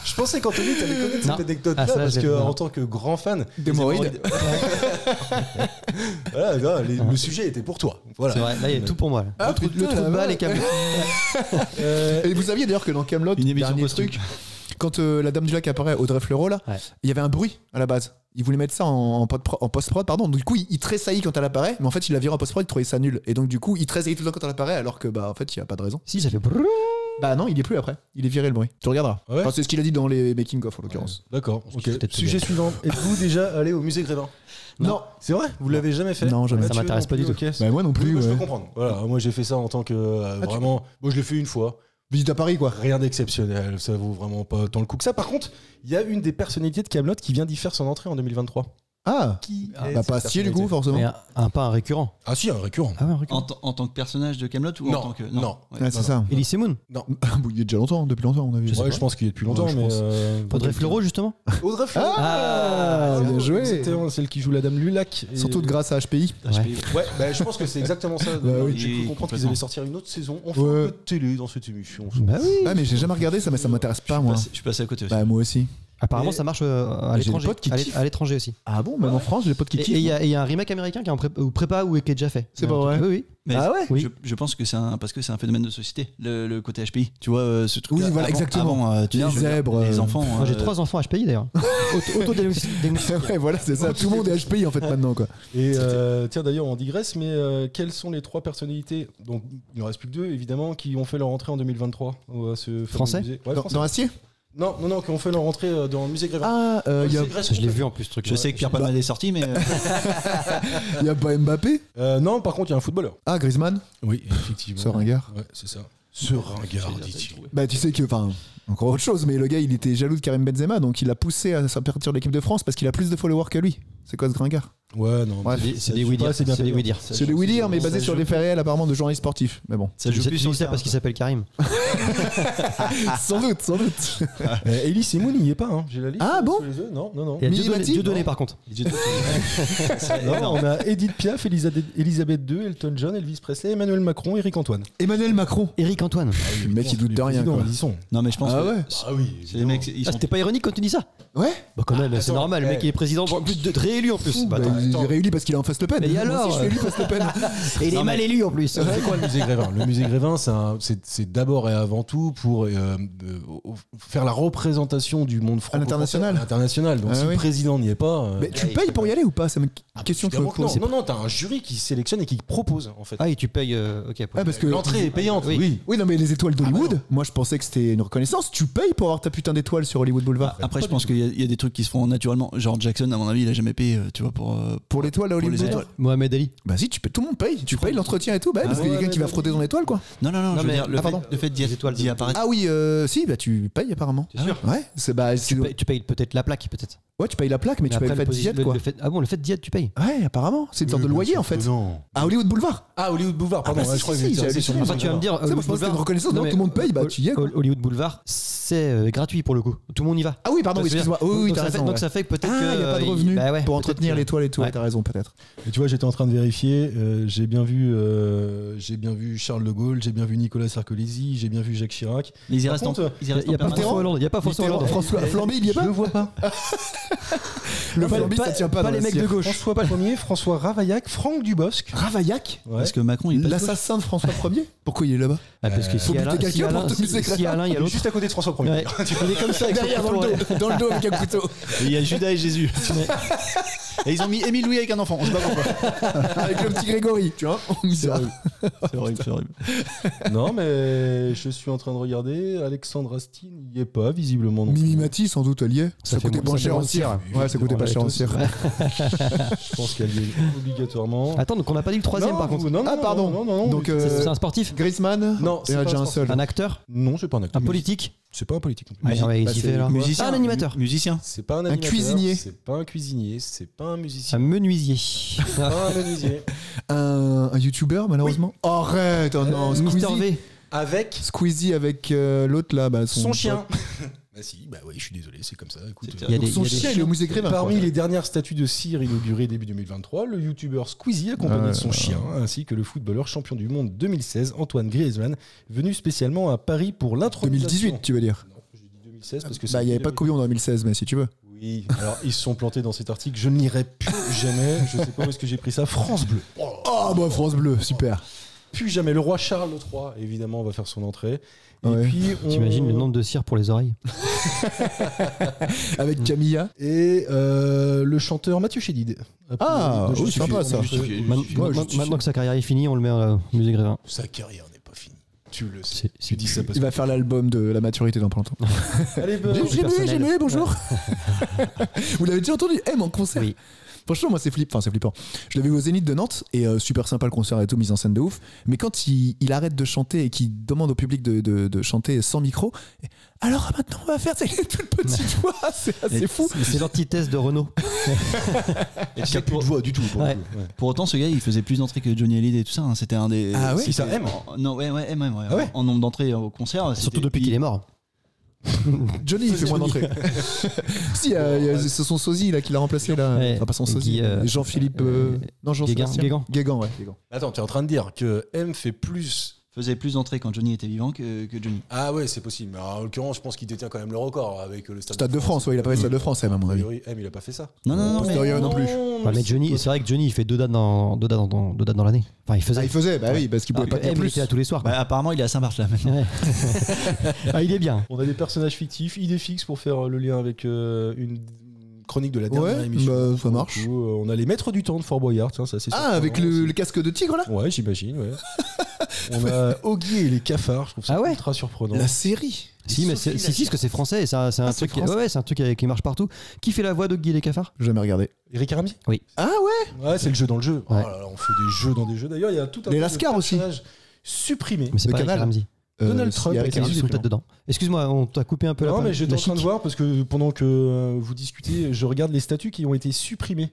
Je pensais qu'Anthony, t'allais connaître Non. cette anecdote-là Ah, ça, parce je l'ai que pas. en tant que grand fan D'hémorroïdes. voilà, non, le sujet était pour toi. Voilà. C'est vrai, là il y a tout pour moi. Là. Ah, le trou putain, de la balle vache. et câble. Et vous saviez d'ailleurs que dans Kaamelott, Une émission dernier costume. truc, quand la Dame du Lac apparaît, Audrey Fleurot là, Ouais. il y avait un bruit à la base. Il voulait mettre ça en post-prod, pardon. Donc, du coup, il tressaillit quand elle apparaît, mais en fait, il la vire en post-prod, il trouvait ça nul. Et donc, du coup, il tressaillit tout le temps quand elle apparaît, alors que, bah, en fait, il n'y a pas de raison. Si, ça fait brrrr. Bah, non, il est plus après. Il est viré le bruit. Tu regarderas. Ouais. Enfin, c'est ce qu'il a dit dans les making-of, en l'occurrence. D'accord, ok. Peut-être Sujet suivant. Êtes-vous déjà allé au musée Grévin? Non. C'est vrai? Vous l'avez jamais fait? Non, jamais. Ça Mathieu m'intéresse non pas du plus, tout. ok. Bah, moi non Oui, plus. moi, je peux Ouais. comprendre. Voilà, moi j'ai fait ça en tant que vraiment. Moi je l'ai fait une fois. Visite à Paris, quoi. Rien d'exceptionnel, ça vaut vraiment pas tant le coup que ça. Par contre, il y a une des personnalités de Kaamelott qui vient d'y faire son entrée en 2023. Ah, Qui bah, est pas cette Astier, du coup, personnalité forcément. Mais pas un récurrent. Ah si, un récurrent. Ah ouais, un récurrent. En tant que personnage de Kaamelott ou Non, en tant que non. Ouais. Ouais, c'est non, ça. Elise Moon. Non. Bon, il y a déjà longtemps, depuis longtemps, on a vu. Ouais, je pense qu'il y est depuis longtemps, Ouais, je mais. pense. Audrey Fleurot, justement. Audrey Fleurot. Ah, bien joué. Exactement, celle qui joue la Dame Lulac. Et- Surtout grâce à HPI. Ouais. Ouais, bah, je pense que c'est exactement ça. Bah oui. J'ai cru comprendre qu'ils Complètement. allaient sortir une autre saison. On fait un Ouais. peu de télé dans cette émission. Bah oui. Ah, mais j'ai jamais regardé ça, mais ça m'intéresse pas, moi. Je suis passé à côté aussi. Bah, moi aussi. Apparemment, Et- ça marche à J'ai l'étranger. des potes qui kiffent. À l'étranger aussi. Ah bon, même en France, j'ai des potes qui Et kiffent. il y a un remake américain qui est en prépa ou qui est déjà fait. C'est pas vrai. Oui, oui. Mais Ah ouais Oui. je pense que parce que c'est un phénomène de société, le côté HPI. Tu vois, ce truc. Oui, voilà, exactement. Tu Les sais, je veux dire, zèbres, les enfants. Moi, j'ai 3 enfants HPI d'ailleurs. Auto-diagnostic. Ouais, voilà, c'est ça. Tout le monde est HPI en fait maintenant, quoi. Et tiens, d'ailleurs, on digresse, mais quelles sont les 3 personnalités, donc il ne reste plus que 2 évidemment, qui ont fait leur entrée en 2023 à ce fameux Français musée. Ouais, français. Dans Astier Non, qui ont fait leur entrée dans le musée Grévin. Ah, il y a Je l'ai vu en plus ce truc. Je sais que Pierre Palmade est sorti, mais pas Mbappé Non, par contre, il y a un footballeur. Ah, Griezmann Oui, effectivement. Ce ringard. Ouais, c'est ça. Ce ringard, dit-il. Bah tu sais que, enfin, encore autre chose, mais le gars il était jaloux de Karim Benzema, donc il l'a poussé à sortir de l'équipe de France parce qu'il a plus de followers que lui. C'est quoi ce gringard? Ouais, non. Bref. C'est des oui dire. c'est bien C'est des oui dire. C'est des oui dire, mais basé sur des faits réels apparemment de journalistes sportifs. Mais bon, Ça joue plus sur Tu dis ça parce qu'il s'appelle Karim. sans doute, sans doute. Elie Semoun, il n'y est pas, hein. J'ai la liste. Ah bon sous les yeux. Non, non, non. Il y a Mimimati Dieudonné par contre. Non, on a Edith Piaf, Elisabeth II, Elton John, Elvis Presley, Emmanuel Macron, Éric Antoine. Emmanuel Macron. Éric Antoine. Le mec il doute de rien quoi. Ils y sont. Non, mais je pense Ah que ouais. Ah oui. c'est les mecs, ils Ah, sont. c'était pas ironique quand tu dis ça? Ouais. Bah quand même, c'est attends, normal, le mec il est président, en plus de réélu en plus. Bah, Bah, attends. il est réélu parce qu'il est en face Le Pen. Mais Moi alors aussi, je suis élu face Le Pen. Et il est mal élu en plus. C'est quoi le musée Grévin? Le musée Grévin, c'est d'abord et avant tout pour faire la représentation du monde francophone l'international. à l'international. Donc Ah si oui. le président n'y est pas. Mais tu payes pour y aller ou pas? C'est une question que je me évidemment que pose. non, t'as un jury qui sélectionne et qui propose en fait. Ah et tu payes, ok. Ah, parce que L'entrée est payante, Oui. oui. Oui, non, mais les étoiles d'Hollywood, bah moi je pensais que c'était une reconnaissance. Tu payes pour avoir ta putain d'étoile sur Hollywood Boulevard. Après, je pense qu'il y a des trucs qui se font naturellement. Genre Jackson, à mon avis, il a jamais payé, tu vois, pour. Pour l'étoile à Hollywood les Boulevard. étoiles. Mohamed Ali. Bah si, tu payes, tout le monde paye. Tu payes l'entretien et tout, bah parce qu'il y a quelqu'un qui va frotter ton étoile quoi. Non, je veux mais- dire, pardon. le fait Les étoiles d'y apparaître. Ah oui, si, bah tu payes apparemment. T'es sûr? Ouais, c'est Tu payes peut-être la plaque, peut-être. ouais, tu payes la plaque, mais tu payes le fait d'y être quoi. Ah bon, le fait d'y être, tu payes. Ouais, apparemment, c'est une sorte de loyer en fait. Non. À Hollywood Boulevard. Ah, Hollywood Boulevard, pardon. bah, ouais, si, je crois si, que si, vous j'ai étiez sur le halluciné. Enfin, tu vas me dire, Ça, moi, je pense que c'est une reconnaissance. Non, mais- tout le monde paye, bah tu y es quoi. Hollywood Boulevard, c'est gratuit pour le coup. Tout le monde y va. Ah oui, pardon, Ça veut dire- excuse-moi. Oui, oui, donc t'as ça fait- raison. donc ouais. ça fait que peut-être Ah, il n'y a pas de revenus bah ouais, pour peut-être entretenir que- l'étoile et tout. Ouais. Ouais, t'as raison, peut-être. Et tu vois, j'étais en train de vérifier. J'ai bien vu Charles de Gaulle, j'ai bien vu Nicolas Sarkozy, j'ai bien vu Jacques Chirac. Mais ils y Par restent en contre, ils y restent Il n'y a en pas permanence. François Hollande. Il n'y a pas François Hollande. François Flambé, il y est Je pas. le vois pas. Le Pas- Flambé, pas- ça tient pas pas dans les la mecs de cire. gauche. François Ier, François Ravaillac, Franck Dubosc. Ravaillac, Ouais. Parce que Macron, il passe. l'assassin de François Ier. Pourquoi il est là-bas? Ah, parce que Faut si buter Alain, quelqu'un pour te muser si Alain, il y a Il est l'autre. juste à côté de François Ier. Ouais. Il est comme ça avec son Derrière, dans couteau, le ouais. dos, dans le dos avec un couteau. Et il y a Judas et Jésus. Et ils ont mis Émile Louis avec un enfant. On sait pas pourquoi. Avec le petit Grégory, tu vois. On met ça. C'est horrible, c'est horrible. Non, mais je suis en train de regarder. Alexandre Astier n'y est pas, visiblement. Non. Mimimati, sans doute, elle y est. Ça fait coûtait moins- pas ça cher fait en moins cire. cher. Ouais, ça coûtait pas cher en cire. Je pense qu'elle y est obligatoirement. Attends, donc on n'a pas dit le troisième par contre. Non, Ah, pardon. Non. Donc, C'est un sportif, Griezmann. Non, c'est il y en a pas déjà un un seul. un acteur, Non, c'est pas un acteur. un politique. C'est pas un politique. non plus. Ah, ouais, il bah, s'y c'est fait là. Musicien. Ah, un animateur. Musicien. C'est pas un animateur. cuisinier. C'est pas un cuisinier. C'est pas un musicien. Un menuisier. C'est pas un menuisier. Un youtubeur, malheureusement. Arrête, oh non, Mister Squeezie. V. Avec Squeezie avec l'autre là. Bah, son chien. Bah si, bah oui, je suis désolé, c'est comme ça. Écoute, C'est Il y a Donc des- son il y a des chien, il est au musée Grévin. parmi quoi. les dernières statues de cire inaugurées début 2023, le youtubeur Squeezie accompagné de son chien, ainsi que le footballeur champion du monde 2016 Antoine Griezmann, venu spécialement à Paris pour l'intronisation. 2018, tu veux dire. Non, j'ai dit 2016 parce que Bah, il n'y avait pas de Couillon en 2016, mais si tu veux. Oui, alors ils se sont plantés dans cet article. Je ne lirai plus jamais. Je sais pas où est-ce que j'ai pris ça. France Bleu. Oh, bah, France Bleu, super. Plus jamais. Le roi Charles III, évidemment, va faire son entrée. Et Ouais. puis, T'imagines le nombre de cires pour les oreilles? Avec Camilla. Et le chanteur Mathieu Chédid. Ah, oui, sympa ça. Maintenant que sa carrière est finie, on le met au musée Grévin. Sa carrière n'est pas finie. Tu le sais. C'est- Tu dis ça parce Il va faire l'album de la maturité dans pas longtemps. que. Allez, J'ai mué, bonjour. Vous l'avez déjà entendu en concert. Oui. Franchement, moi, c'est flippant. Je l'avais vu au Zénith de Nantes et super sympa le concert et tout, mise en scène de ouf. Mais quand il arrête de chanter et qu'il demande au public de chanter sans micro, alors maintenant on va faire toute petite voix, c'est assez fou. C'est l'antithèse de Renault. Il n'y a plus de voix du tout. Pour Ouais. le coup. Ouais. Pour autant, ce gars, il faisait plus d'entrées que Johnny Hallyday et tout ça. hein. C'était un des. Ah ouais, c'était- ça, M. Non, ouais, M. Ouais. Ah ouais En nombre d'entrées au concert. Surtout depuis qu'il est mort. Johnny, il fait moins d'entrées. Si, c'est son sosie là qui l'a remplacé là. Ouais. Enfin, pas son Qui, sosie. Jean-Philippe. Non, Jean-Sébastien. Guégan. Ouais. Attends, tu es en train de dire que M fait plus. Faisait plus d'entrées quand Johnny était vivant que Johnny. Ah ouais, c'est possible. Mais en l'occurrence, je pense qu'il détient quand même le record avec le Stade, Stade de France, ouais, il a pas fait Stade de France, M, à mon avis. M, il a pas fait ça. Non, mais. Posteriori non plus. Ouais, mais Johnny, c'est vrai que Johnny, il fait deux dates dans l'année. Enfin, il faisait. Ah, il faisait, bah oui, parce qu'il pouvait pas tenir M, il plus. était là tous les soirs. quoi. Bah, apparemment, il est à Saint-Barth là maintenant. Ouais. Ah, il est bien. On a des personnages fictifs, idées fixes pour faire le lien avec une chronique de la dernière Ouais, émission. bah, ça Pour le marche. coup, on a les maîtres du temps de Fort Boyard, tiens, ça c'est Ah, avec le casque de tigre là. Ouais, j'imagine, ouais. On a Oggy et les cafards, je trouve ça Ah ouais ultra surprenant. La série. Si, mais c'est parce que c'est français et ça, c'est un c'est truc. français. Ouais, c'est un truc qui marche partout. Qui fait la voix de Guy les cafards? J'ai jamais regardé. Eric Ramsey. Ah ouais. Ouais, c'est le jeu dans le jeu. Ouais. Oh là là, on fait des jeux dans des jeux. D'ailleurs, il y a tout un Les tas de Lascars aussi. personnages supprimés. Mais c'est De pas Eric Canal. Ramsey. Donald Trump avec a un été Ils sont peut-être dedans. Excuse-moi, on t'a coupé un peu Non, la mais j'étais en train de voir parce que pendant que vous discutez, je regarde les statuts qui ont été supprimés.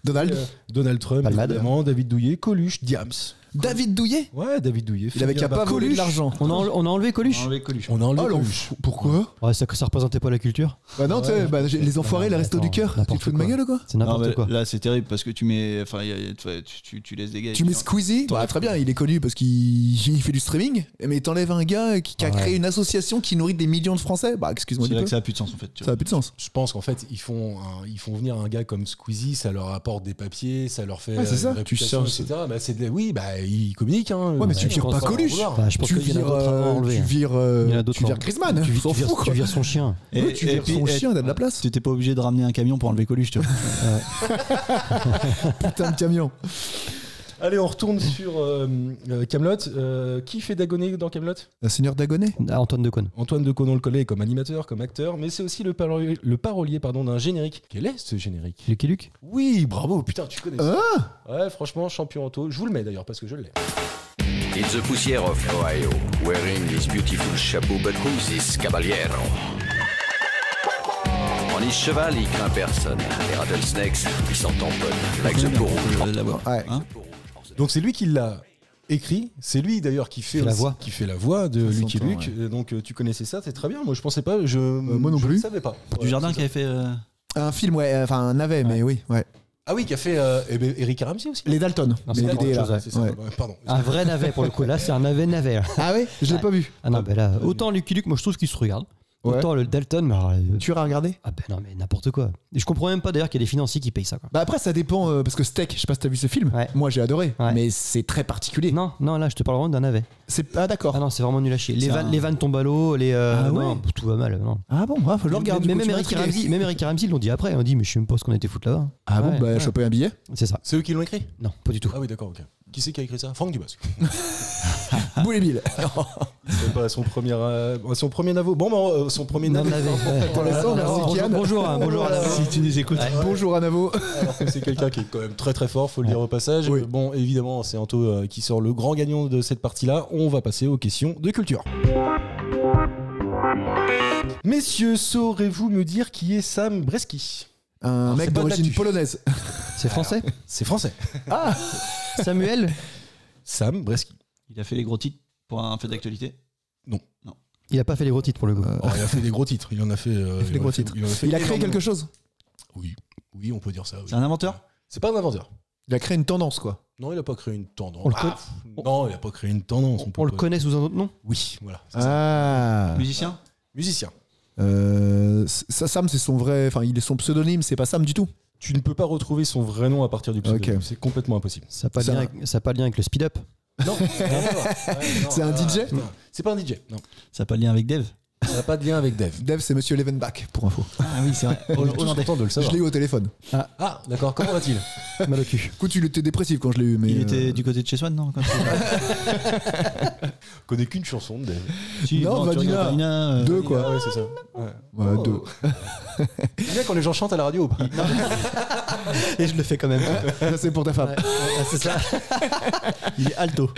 Donald. Donald Trump, Palmade. évidemment, David Douillet, Coluche, Diams. David Douillet. Ouais, David Douillet. Il avait qu'à pas voler de Coluche. l'argent. On a enlevé Coluche. Enlever Coluche. On a enlevé Oh, Coluche. Pourquoi Ouais, ça représentait pas la culture. Bah non, tu sais, bah, les enfoirés, Non, les restos attends, du cœur. Tu te n'importe fous de ma quoi. gueule ou quoi? C'est Non, n'importe mais quoi. là, c'est terrible parce que tu mets. Enfin, tu laisses des gars. Tu mets Squeezie, bah, très bien, il est connu parce qu'il fait du streaming, mais t'enlèves un gars qui a Ouais. créé une association qui nourrit des millions de Français, bah excuse-moi C'est du là peu. que ça a plus de sens en fait. tu Ça vois. a plus de sens. Je pense qu'en fait, ils font venir un gars comme Squeezie, ça leur apporte des papiers, ça leur fait Ouais, c'est ça. une réputation, Tu etc. Bah, oui, bah, ils communiquent. Hein. Ouais, mais tu Bah, vires je pas pense Coluche. en vouloir. Bah, je pense Tu qu'il y en a vires, d'autres à enlever. tu vires, Il y en a d'autres tu vires à- Griezmann, Tu on s'en fout tu quoi. vires son chien. Ouais, tu vires son chien, il a de la place. Tu t'es pas obligé de ramener un camion pour enlever Coluche, tu vois. Putain de camion. Allez, on retourne sur Camelot. Qui fait Dagonet dans Camelot? Seigneur Dagonet. Ah, Antoine Decaune. Antoine Decaune, on le connaît comme animateur, comme acteur, mais c'est aussi le parolier d'un générique. Quel est ce générique? Lucky Luke. Oui, bravo, putain, tu connais ça. Ah, Ouais, franchement, champion auto. Je vous le mets d'ailleurs parce que je l'ai. In the poussière of Ohio, wearing his beautiful chapeau, but who's this caballero? En his cheval, il craint personne. Les rattlesnakes, ils s'en tamponnent, like the peau rouge. L'avoir. ouais. Hein Donc c'est lui qui l'a écrit, c'est lui d'ailleurs qui fait la aussi- voix. qui fait la voix de Ça Lucky s'entend, Luke. Donc tu connaissais ça, c'est très bien. Moi je pensais pas, moi non je plus. ne savais pas. Du Ouais, jardin c'est qui avait fait. Un film, ouais, enfin un navet, mais oui, ouais. ça. Ah oui, qui a fait Eric Ramsey aussi. Les Dalton. Non, c'est les autre BD, là. chose, ouais. C'est ça, Ouais. ouais, pardon. Un vrai navet pour le coup. Là, c'est un navet. Ah ouais, je l'ai pas vu. Ah non, ben là, autant Lucky Luke, moi je trouve qu'il se regarde. Ouais. Autant le Dalton, mais alors, Tu l'as regardé? ah ben non, mais n'importe quoi. Et je comprends même pas d'ailleurs qu'il y a des financiers qui payent ça, quoi. Bah après ça dépend parce que Steak, je sais pas si t'as vu ce film. Ouais. Moi j'ai adoré, Ouais. mais c'est très particulier. Non, non, là, je te parle vraiment d'un navet. Ah d'accord. Ah non, c'est vraiment nul à chier. C'est Les vannes tombent à l'eau, Ah ouais. non, tout va mal. Non. Ah bon, faut que je le regarde. du Mais coup, même tu m'as Eric intrigué. Ramsey, ils l'ont dit après. On dit, mais je sais même pas ce qu'on était foutre là-bas. Ah bon, Ouais, bah ouais. choper un billet. C'est ça. C'est eux qui l'ont écrit? Non, pas du tout. Ah oui, d'accord, ok. Qui c'est qui a écrit ça? Franck Dubosc. Boulet Bill. C'est pas son premier navo. Bon, bah, son premier Non, navo. navet. Intéressant, merci Kian. Bonjour à Navo. Si tu nous écoutes. Bonjour à Navo. Alors que c'est quelqu'un qui est quand même très très fort, faut le dire au passage. Oui. Bon, évidemment, c'est Anto qui sort le grand gagnant de cette partie-là. On va passer aux questions de culture. Messieurs, saurez-vous me dire qui est Sam Bresky? Un c'est mec pas de d'origine l'actu. polonaise. C'est français. C'est français. Samuel. Sam Bresky. Il a fait les gros titres pour un fait d'actualité. Il a pas fait les gros titres pour le coup. Oh, il a fait des gros titres. Il en a fait. des gros titres. Il a créé quelque chose. Oui, oui, on peut dire ça. Oui. C'est un inventeur. C'est pas un inventeur. Il a créé une tendance quoi. Non, il a pas créé une tendance. On le Non, il a pas créé une tendance. On le connaît sous un autre nom. Oui, voilà. c'est ça. Ah. Musicien. Musicien. Ça, Sam, c'est son vrai. Enfin, il est son pseudonyme, c'est pas Sam du tout. Tu ne peux pas retrouver son vrai nom à partir du pseudonyme. Ok. C'est complètement impossible. Ça n'a pas, Ça- pas de lien avec le speed up. Non, C'est un DJ? Non, c'est pas un DJ. Non, Ça n'a pas de lien avec Dev. ça n'a pas de lien avec Dev. Dev, c'est Monsieur Levenbach, pour info. Ah oui, c'est vrai. On est tous contents de le Je savoir. l'ai eu au téléphone. Ah, d'accord. Comment va-t-il? Mal au cul. Écoute, il était dépressif quand je l'ai eu, mais. Il était du côté de chez Swan, non quand Je connais qu'une chanson de Dev. Si, Non, tu Vanilla. regardes Vanilla, Deux, quoi. Ouais, c'est ça. Ouais. Ouais, Oh. deux. C'est bien quand les gens chantent à la radio. Et je le fais quand même. Ça, c'est pour ta femme. C'est ça. Il est alto.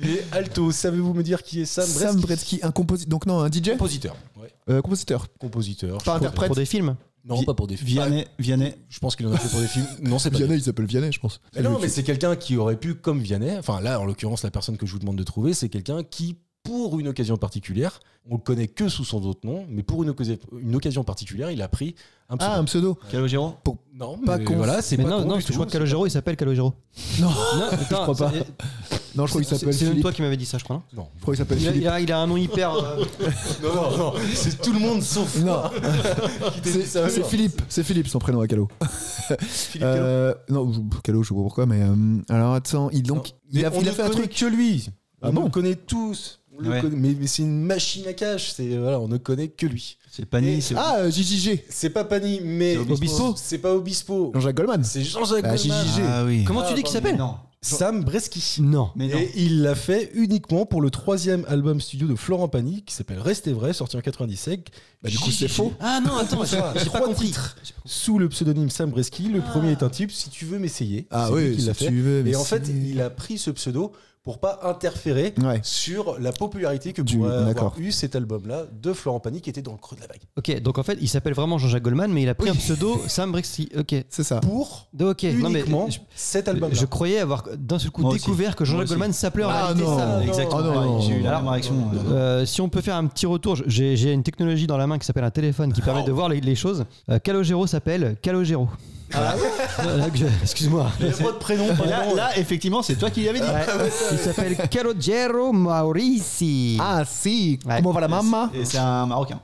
Il est alto. Savez-vous me dire qui est Sam Sam Bresky? Bresky, un compositeur. Donc, non, un DJ. Compositeur. Ouais. Compositeur. Compositeur. Pas interprète. Pour des films. Non, pas pour des films. Vianney. Je pense qu'il en a fait pour des films. Non, c'est pas. Vianney, il s'appelle Vianney, je pense. Mais non, mais c'est quelqu'un qui aurait pu, comme Vianney, enfin là, en l'occurrence, la personne que je vous demande de trouver, c'est quelqu'un qui, pour une occasion particulière, on le connaît que sous son autre nom, mais pour une occasion particulière, il a pris un pseudo. Ah, un pseudo. Calogero. Non, pas mais con. voilà, c'est Mais pas non, con non, du je crois tout. que Calogero, il s'appelle Calogero. Non, Non, je crois pas. Non, je crois qu'il s'appelle C'est même Philippe. toi qui m'avais dit ça, je crois. Non Non, Je crois qu'il s'appelle Philippe. il a un nom hyper. non, c'est tout le monde sauf Non, moi qui t'ai dit ça. c'est Philippe. C'est Philippe, son prénom à Calo. Philippe Callot. Non, Calo, je sais pas pourquoi, mais. Alors attends, il a on fait un ne truc. connaît que lui. Ah On bon le connaît tous. On le Ouais. connaît, mais c'est une machine à cash. Voilà, on ne connaît que lui. C'est Pani. Et- c'est- Ah, JJG. C'est pas Pani, mais C'est Obispo. C'est pas Obispo. Jean-Jacques Goldman. C'est Jean-Jacques Ah, Goldman. JJG. Ah oui. Comment tu dis qu'il s'appelle Non. Sam Bresky. Non. Mais non. Et il l'a fait uniquement pour le 3e album studio de Florent Pagny qui s'appelle Restez vrai, sorti en 97. Bah, du coup, c'est faux. Ah non, attends, j'ai pas 3 compris. titres sous le pseudonyme Sam Bresky. Le premier est un type, Si tu veux m'essayer. Ah C'est lui oui, qui l'a si fait. tu veux. Et mais en fait, c'est- il a pris ce pseudo pour pas interférer Ouais. sur la popularité que pourrait avoir eu cet album-là de Florent Pagny qui était dans le creux de la vague. Ok, donc en fait, il s'appelle vraiment Jean-Jacques Goldman, mais il a pris un pseudo Sam Brexit. Ok. C'est ça. Pour Ok. Non, mais uniquement cet album-là. je croyais avoir d'un seul coup Moi découvert aussi. que Jean-Jacques Moi aussi. Goldman s'appelait en Ah réalité non. ça. Exactement. Oh non, pareil. non, J'ai eu la non, même réaction. Si on peut faire un petit retour, j'ai une technologie dans la main qui s'appelle un téléphone qui permet de voir les choses. Calogero s'appelle Calogero. Ah ouais. Excuse-moi. Il n'y a pas de prénom. Là, effectivement, c'est toi qui l'avais dit. Il s'appelle Calogero Maurici. Ah si, Ouais. comment va la maman? Et c'est un Marocain.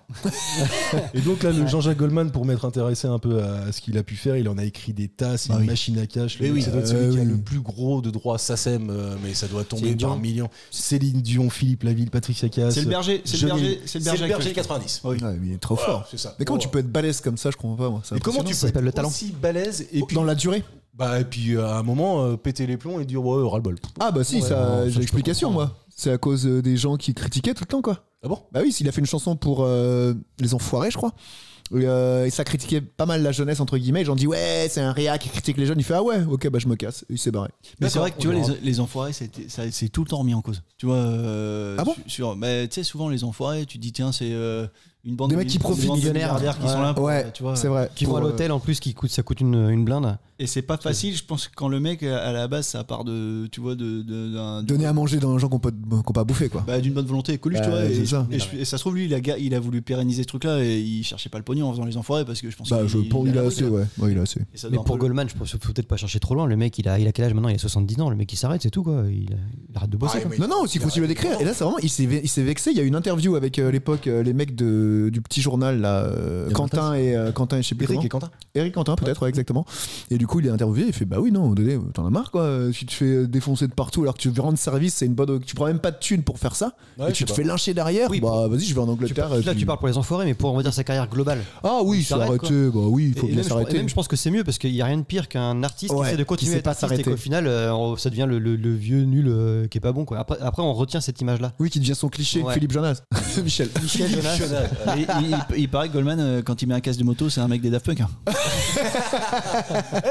Et donc là, le Jean-Jacques Goldman, pour m'être intéressé un peu à ce qu'il a pu faire, il en a écrit des tas, c'est une machine à cash. Mais oui. C'est celui qui a le plus gros de droits SACEM, mais ça doit tomber par millions. Céline Dion, Philippe Laville, Patricia Cass. C'est le berger. C'est le berger. C'est le berger 90. Ouais, mais il est trop Voilà, fort. c'est ça. Mais comment Bon. tu peux être balèze comme ça? Je comprends pas moi. C'est Et comment tu impressionnant. Ça s'appelle le peux talent. être aussi balèze et puis Dans la durée? bah et puis à un moment péter les plombs et dire ouais ras-le-bol. Ah bah si, Ouais, ça, non, ça, j'ai je peux l'explication comprendre. moi. C'est à cause des gens qui critiquaient tout le temps quoi. Ah bon? Bah oui, il a fait une chanson pour Les Enfoirés, je crois. Et ça critiquait pas mal la jeunesse entre guillemets. Les gens disent ouais, c'est un réa qui critique les jeunes. Il fait ah ouais, ok, bah je me casse. Et il s'est barré. Mais c'est vrai que tu vois, on verra. les enfoirés, c'est tout le temps remis en cause. Tu vois, Ah bon mais tu sais, souvent les enfoirés, tu te dis, tiens, c'est une bande Des de mecs qui profitent, une bande de millionnaires. milliardaires qui sont là. Ouais, tu vois. c'est vrai. Qui vont à Pour, l'hôtel en plus, ça coûte une blinde. Et c'est pas facile, je pense, quand le mec, à la base, ça part de, tu vois, donner à manger dans les gens qui n'ont pas bouffé quoi. d'une bonne volonté, Coluche, tu vois. c'est ça. Et ça se trouve, lui, il a voulu pérenniser ce truc-là et il cherchait pas le pognon en faisant les enfoirés parce que je pense Bah il a la assez, truc, ouais. Ouais, il a assez. et ça Mais doit un pour peu- Goldman, je pense qu'il faut peut-être pas chercher trop loin. Le mec, il a quel âge maintenant? Il a 70 ans. Le mec, il s'arrête, c'est tout quoi. Il arrête de bosser. quoi. Non, aussi, il faut s'y le décrire. Et là, c'est vraiment, il s'est vexé. Il y a eu une interview avec à l'époque les mecs du petit journal, là, Quentin et je sais plus Eric comment. et Quentin. Eric Quentin, peut-être, ouais, exactement. Et du coup, il est interviewé. Il fait bah oui, non, désolé, t'en as marre quoi. Tu te fais défoncer de partout alors que tu veux rendre service, c'est une bonne. Tu prends même pas de thunes pour faire ça. Ouais, Et tu te fais lyncher derrière. Oui, bah vas-y, je vais en Angleterre. Là, tu parles pour les enfoirés, mais pour on va dire sa carrière globale. Ah oui, Il c'est s'arrête, arrêté. Bah oui, il faut Et bien même, s'arrêter. même, je pense que c'est mieux parce qu'il n'y a rien de pire qu'un artiste qui Ouais, essaie de qui continuer sait à être pas artiste et s'arrêter. qu'au final, ça devient le vieux nul qui est pas bon. Quoi. Après, on retient cette image-là. Oui, qui devient son cliché. Ouais. Philippe Jonas. Michel. Michel Jonas. Et il paraît que Goldman, quand il met un casque de moto, c'est un mec des Daft Punk. Hein.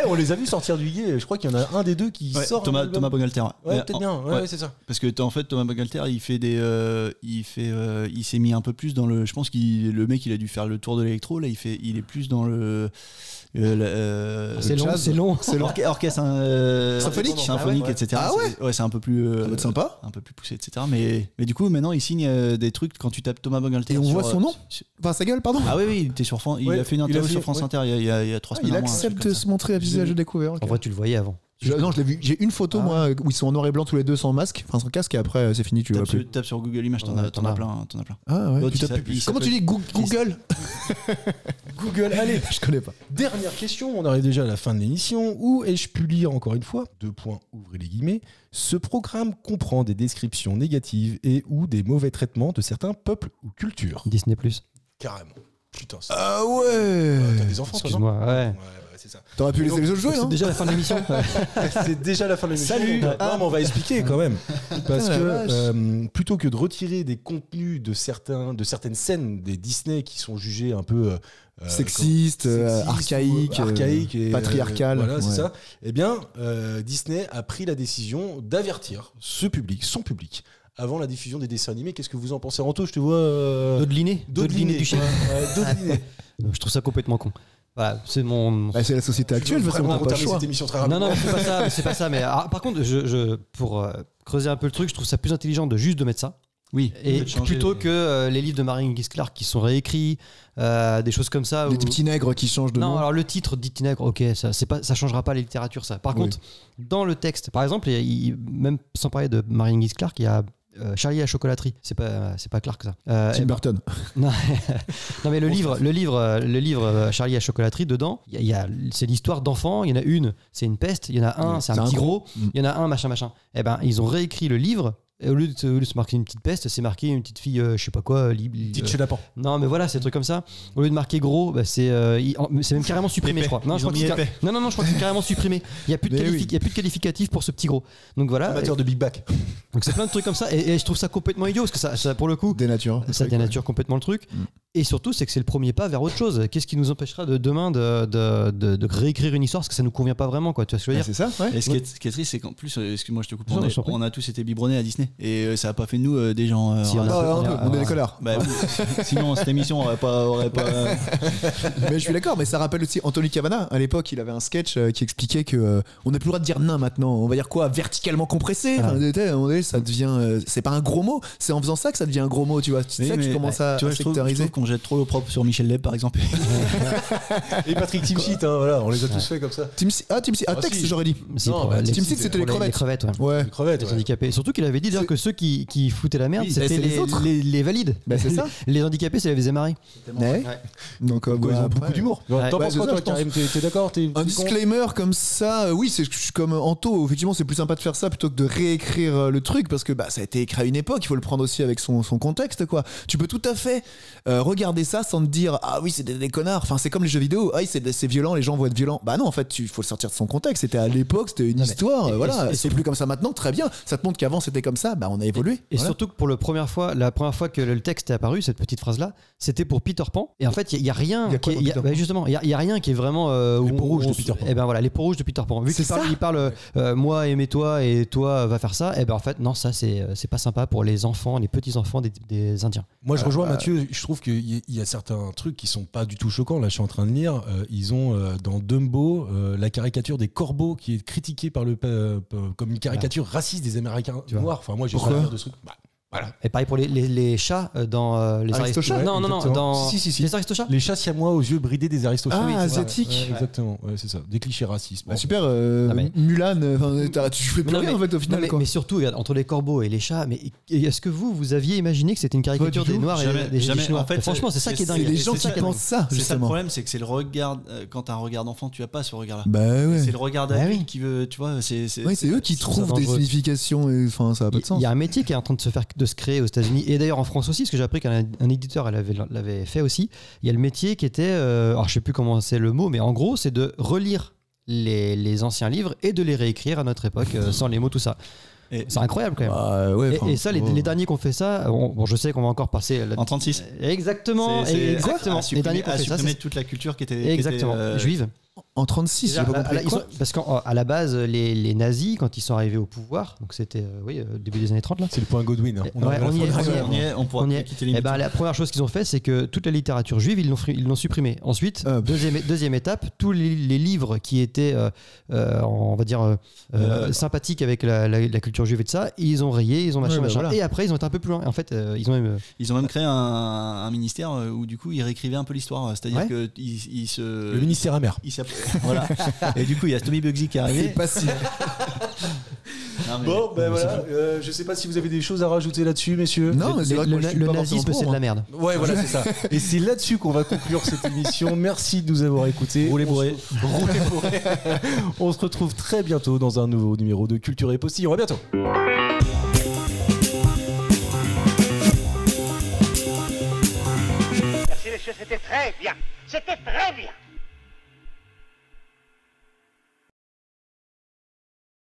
On les a vus sortir du guet. Je crois qu'il y en a un des deux qui Ouais, sort. Thomas un album. Bangalter. Ouais, Mais peut-être en- bien. Ouais, ouais. c'est ça. Parce que en fait Thomas Bangalter il s'est mis un peu plus dans le, je pense qu'il le mec il a dû faire le tour de l'électro, là il est plus dans le C'est long, c'est long. C'est orchestre symphonique, etc. Ah ouais. C'est un peu plus Ça va être sympa. un peu plus poussé, etc. Mais du coup maintenant il signe des trucs quand tu tapes Thomas Bangalter Et on sur, voit son nom Enfin, sa gueule, pardon. Ah oui, il était sur France, il Ouais, a fait une il a interview fait- sur France ouais. Inter il y a 3 semaines. Il un mois, un truc accepte comme de ça. se montrer à visage découvert. ok. En vrai, tu le voyais avant. Non, je l'ai vu. J'ai une photo, moi, où ils sont en noir et blanc tous les deux sans masque, enfin sans casque, et après, c'est fini, tu vois plus. Tape sur Google Images, t'en Ouais, as plein. Ah ouais. L'autre, Tu il tapes- s'appelle- Comment tu dis Google Google, allez. Je connais pas. Dernière question, on arrive déjà à la fin de l'émission. Où ai-je pu lire encore une fois, ouvrez les guillemets, ce programme comprend des descriptions négatives et ou des mauvais traitements de certains peuples ou cultures. Disney+. Carrément. Putain, Ah ouais. t'as des enfants, toi, non Excuse-moi, ouais. c'est ça. T'aurais pu laisser les autres jouer, C'est non déjà la fin de l'émission. C'est déjà la fin de l'émission. Salut. Non, mais on va expliquer quand même. Parce Ah, la que vache. plutôt que de retirer des contenus de certaines scènes des Disney qui sont jugées un peu Sexiste, archaïque, et, patriarcal. voilà, c'est Ouais. ça. Eh bien, Disney a pris la décision d'avertir son public, avant la diffusion des dessins animés. Qu'est-ce que vous en pensez, Anto? Je te vois. Dodeliné du chef. Dodeliné. Je trouve ça complètement con. Voilà, c'est mon. Bah, c'est la société actuelle, de toute façon, Vraiment, t'as on pas le termine choix. cette émission très Non, rapidement. non, c'est pas ça. Mais par contre, pour creuser un peu le truc, je trouve ça plus intelligent de juste de mettre ça. Oui. Et de changer. plutôt que les livres de Marion Guise Clark qui sont réécrits, des choses comme ça. Les où- petits nègres qui changent de Non, nom. alors le titre dit Tinègre, ok, ça changera pas la littérature, ça. Par Oui. contre, dans le texte, par exemple, même sans parler de Marion Guise Clark, il y a Charlie et la chocolaterie. C'est pas Clark ça. Tim Burton. Non, non mais le livre Charlie et la chocolaterie, dedans, c'est l'histoire d'enfants. Il y en a une, c'est une peste. Il y en a un, c'est un petit gros. Il y en a un, machin. Eh ben, ils ont réécrit le livre. Et au lieu de se marquer une petite peste, c'est marqué une petite fille, je sais pas quoi, Petite chenapan. non, mais voilà, c'est des trucs comme ça. Au lieu de marquer gros, bah, c'est même carrément supprimé, je crois. Non, je crois que c'est non, je crois que c'est carrément supprimé. Il y a plus de Mais oui. il y a plus de qualificatif pour ce petit gros. Donc voilà. Amateur de Big Back. Donc c'est plein de trucs comme ça. Et je trouve ça complètement idiot parce que ça pour le coup, Des natures. ça dénature complètement le truc. Et surtout, c'est que c'est le premier pas vers autre chose. Qu'est-ce qui nous empêchera de demain de réécrire une histoire parce que ça nous convient pas vraiment, quoi. Tu vois ce que je veux dire ? C'est ça, ouais. Et ce qui est triste, c'est qu'en plus, excuse-moi, je te coupe, Non, je t'en prie. on a tous été biberonnés à Disney. Et ça a pas fait de nous des gens. Si, on est des connards. Bah, sinon, cette émission aurait pas. Mais je suis d'accord, mais ça rappelle aussi Anthony Cavana. À l'époque, il avait un sketch qui expliquait que on n'a plus le droit de dire nain maintenant. On va dire quoi ? Verticalement compressé. Enfin, à un moment donné, ça devient. C'est pas un gros mot. C'est en faisant ça que ça devient un gros mot, tu vois. C'est ça que tu commences à je sectoriser. trouve qu'on jette trop l'opprobre sur Michel Leb, par exemple. Et Patrick Timsit, voilà, on les a tous fait comme ça. Timsit, texte, si. j'aurais dit. Si, Non, pour bah, les- Timsit, c'était les pour crevettes. Les crevettes, ouais. Ouais. Les crevettes, Les ouais. handicapés. Surtout qu'il avait dit d'ailleurs que ceux qui foutaient la merde, Oui, c'était c'est les autres. les valides. Bah, c'est ça. Les handicapés, ça les faisait marrer. Ouais. Donc, Quoi, ils ont beaucoup d'humour. T'en Ouais, penses c'est quoi, ça, toi, je pense. Karim ? T'es d'accord ? Un disclaimer comme ça, oui, c'est je suis comme Anto. Effectivement, c'est plus sympa de faire ça plutôt que de réécrire le truc parce que ça a été écrit à une époque. Il faut le prendre aussi avec son contexte, quoi. Tu peux tout à fait regarder ça sans te dire ah oui, c'est des connards. Enfin, c'est comme les jeux vidéo. Ah, c'est violent, les gens vont être violents. Bah non, en fait, il faut le sortir de son contexte. C'était à l'époque, c'était une histoire. Voilà, c'est plus comme ça maintenant. Très bien. Ça te montre qu'avant c'était comme ça. Bah on a évolué. Et Voilà. surtout que pour la première fois que le texte est apparu, cette petite phrase-là, c'était pour Peter Pan. Et en fait, il y a rien. Il y a quoi dans Peter Pan Justement, il y a rien qui est vraiment. Les peaux rouges de Peter Pan. Et ben voilà, les peaux rouges de Peter Pan. Vu C'est qu'il parle moi aimer-toi et toi va faire ça. Et ben en fait, non, ça c'est pas sympa pour les enfants, les petits enfants des Indiens. Moi, je rejoins Mathieu. Je trouve qu'il y a certains trucs qui sont pas du tout choquants. Là, je suis en train de lire. Ils ont dans Dumbo la caricature des corbeaux qui est critiquée par comme une caricature raciste des Américains Tu vois. noirs. Enfin, moi, j'ai Pourquoi souvenir de ce truc. Voilà. Et pareil pour les chats dans les Aristochats, Non, exactement. dans Si. les aristochats. Les chats siamois aux yeux bridés des aristochats. Ah, Oui, c'est ça. asiatiques. Ouais, exactement. Ouais, c'est ça. Des clichés racistes. Bah, Bon. super. mais- Mulan. Tu fais plus Non, rien en fait au final. mais, quoi. mais surtout, regarde, entre les corbeaux et les chats, mais est-ce que vous aviez imaginé que c'était une caricature Pas du des tout. Noirs Jamais, et des jamais. Chinois En fait, franchement, c'est ça qui est dingue. C'est les gens C'est ça qui qui est dingue. pensent ça C'est ça le justement. problème, c'est que c'est le regard. Quand t'as un regard d'enfant, tu as pas ce regard-là. Bah ouais. C'est le regard Bah d'adulte oui. qui veut, tu vois. Oui, c'est eux qui c'est trouvent des dangereux. significations. Enfin, ça a pas de sens. Il y a un métier qui est en train de se créer aux États-Unis et d'ailleurs en France aussi, parce que j'ai appris qu'un éditeur l'avait fait aussi. Il y a le métier qui était, alors je sais plus comment c'est le mot, mais en gros, c'est de relire les anciens livres et de les réécrire à notre époque sans les mots, tout ça. Et- C'est incroyable quand même. Bah, ouais, Et- enfin, et ça, les derniers qui ont fait ça, bon, je sais qu'on va encore passer En 36. Exactement, exactement. Les derniers qui ont à fait ça, supprimer c'est toute la culture qui était. exactement juive. en 36, j'ai pas compris. Quoi Parce qu'à la base, les nazis, quand ils sont arrivés au pouvoir, donc c'était début des années 30 là. C'est le point Godwin. Hein. Ouais, on y est. On pourra On y plus est. quitter les Eh ben, la première chose qu'ils ont fait, c'est que toute la littérature juive, ils l'ont supprimée. Ensuite, deuxième étape, tous les livres qui étaient, on va dire, sympathiques avec la culture juive et de ça, ils ont rayé, ils ont machin, Ouais, bah machin. voilà. Et après, ils ont été un peu plus loin. En fait, ils ont même. Ils ont même créé un ministère où du coup ils réécrivaient un peu l'histoire. C'est-à-dire Ouais. que ils se. Le ministère amer. Voilà. Et du coup, il y a Tommy Bugsy qui est arrivé. C'est pas si. Non, mais- Bon, ben voilà. Je sais pas si vous avez des choses à rajouter là-dessus, messieurs. Non, mais c'est vrai que moi, je suis Le pas nazisme, forcément c'est de pour, la merde. Ouais, voilà, c'est ça. Et c'est là-dessus qu'on va conclure cette émission. Merci de nous avoir écoutés. Roulez bourré. Roulez bourré. On se retrouve très bientôt dans un nouveau numéro de Culture et Postillon. À bientôt. Merci, messieurs, c'était très bien. C'était très bien.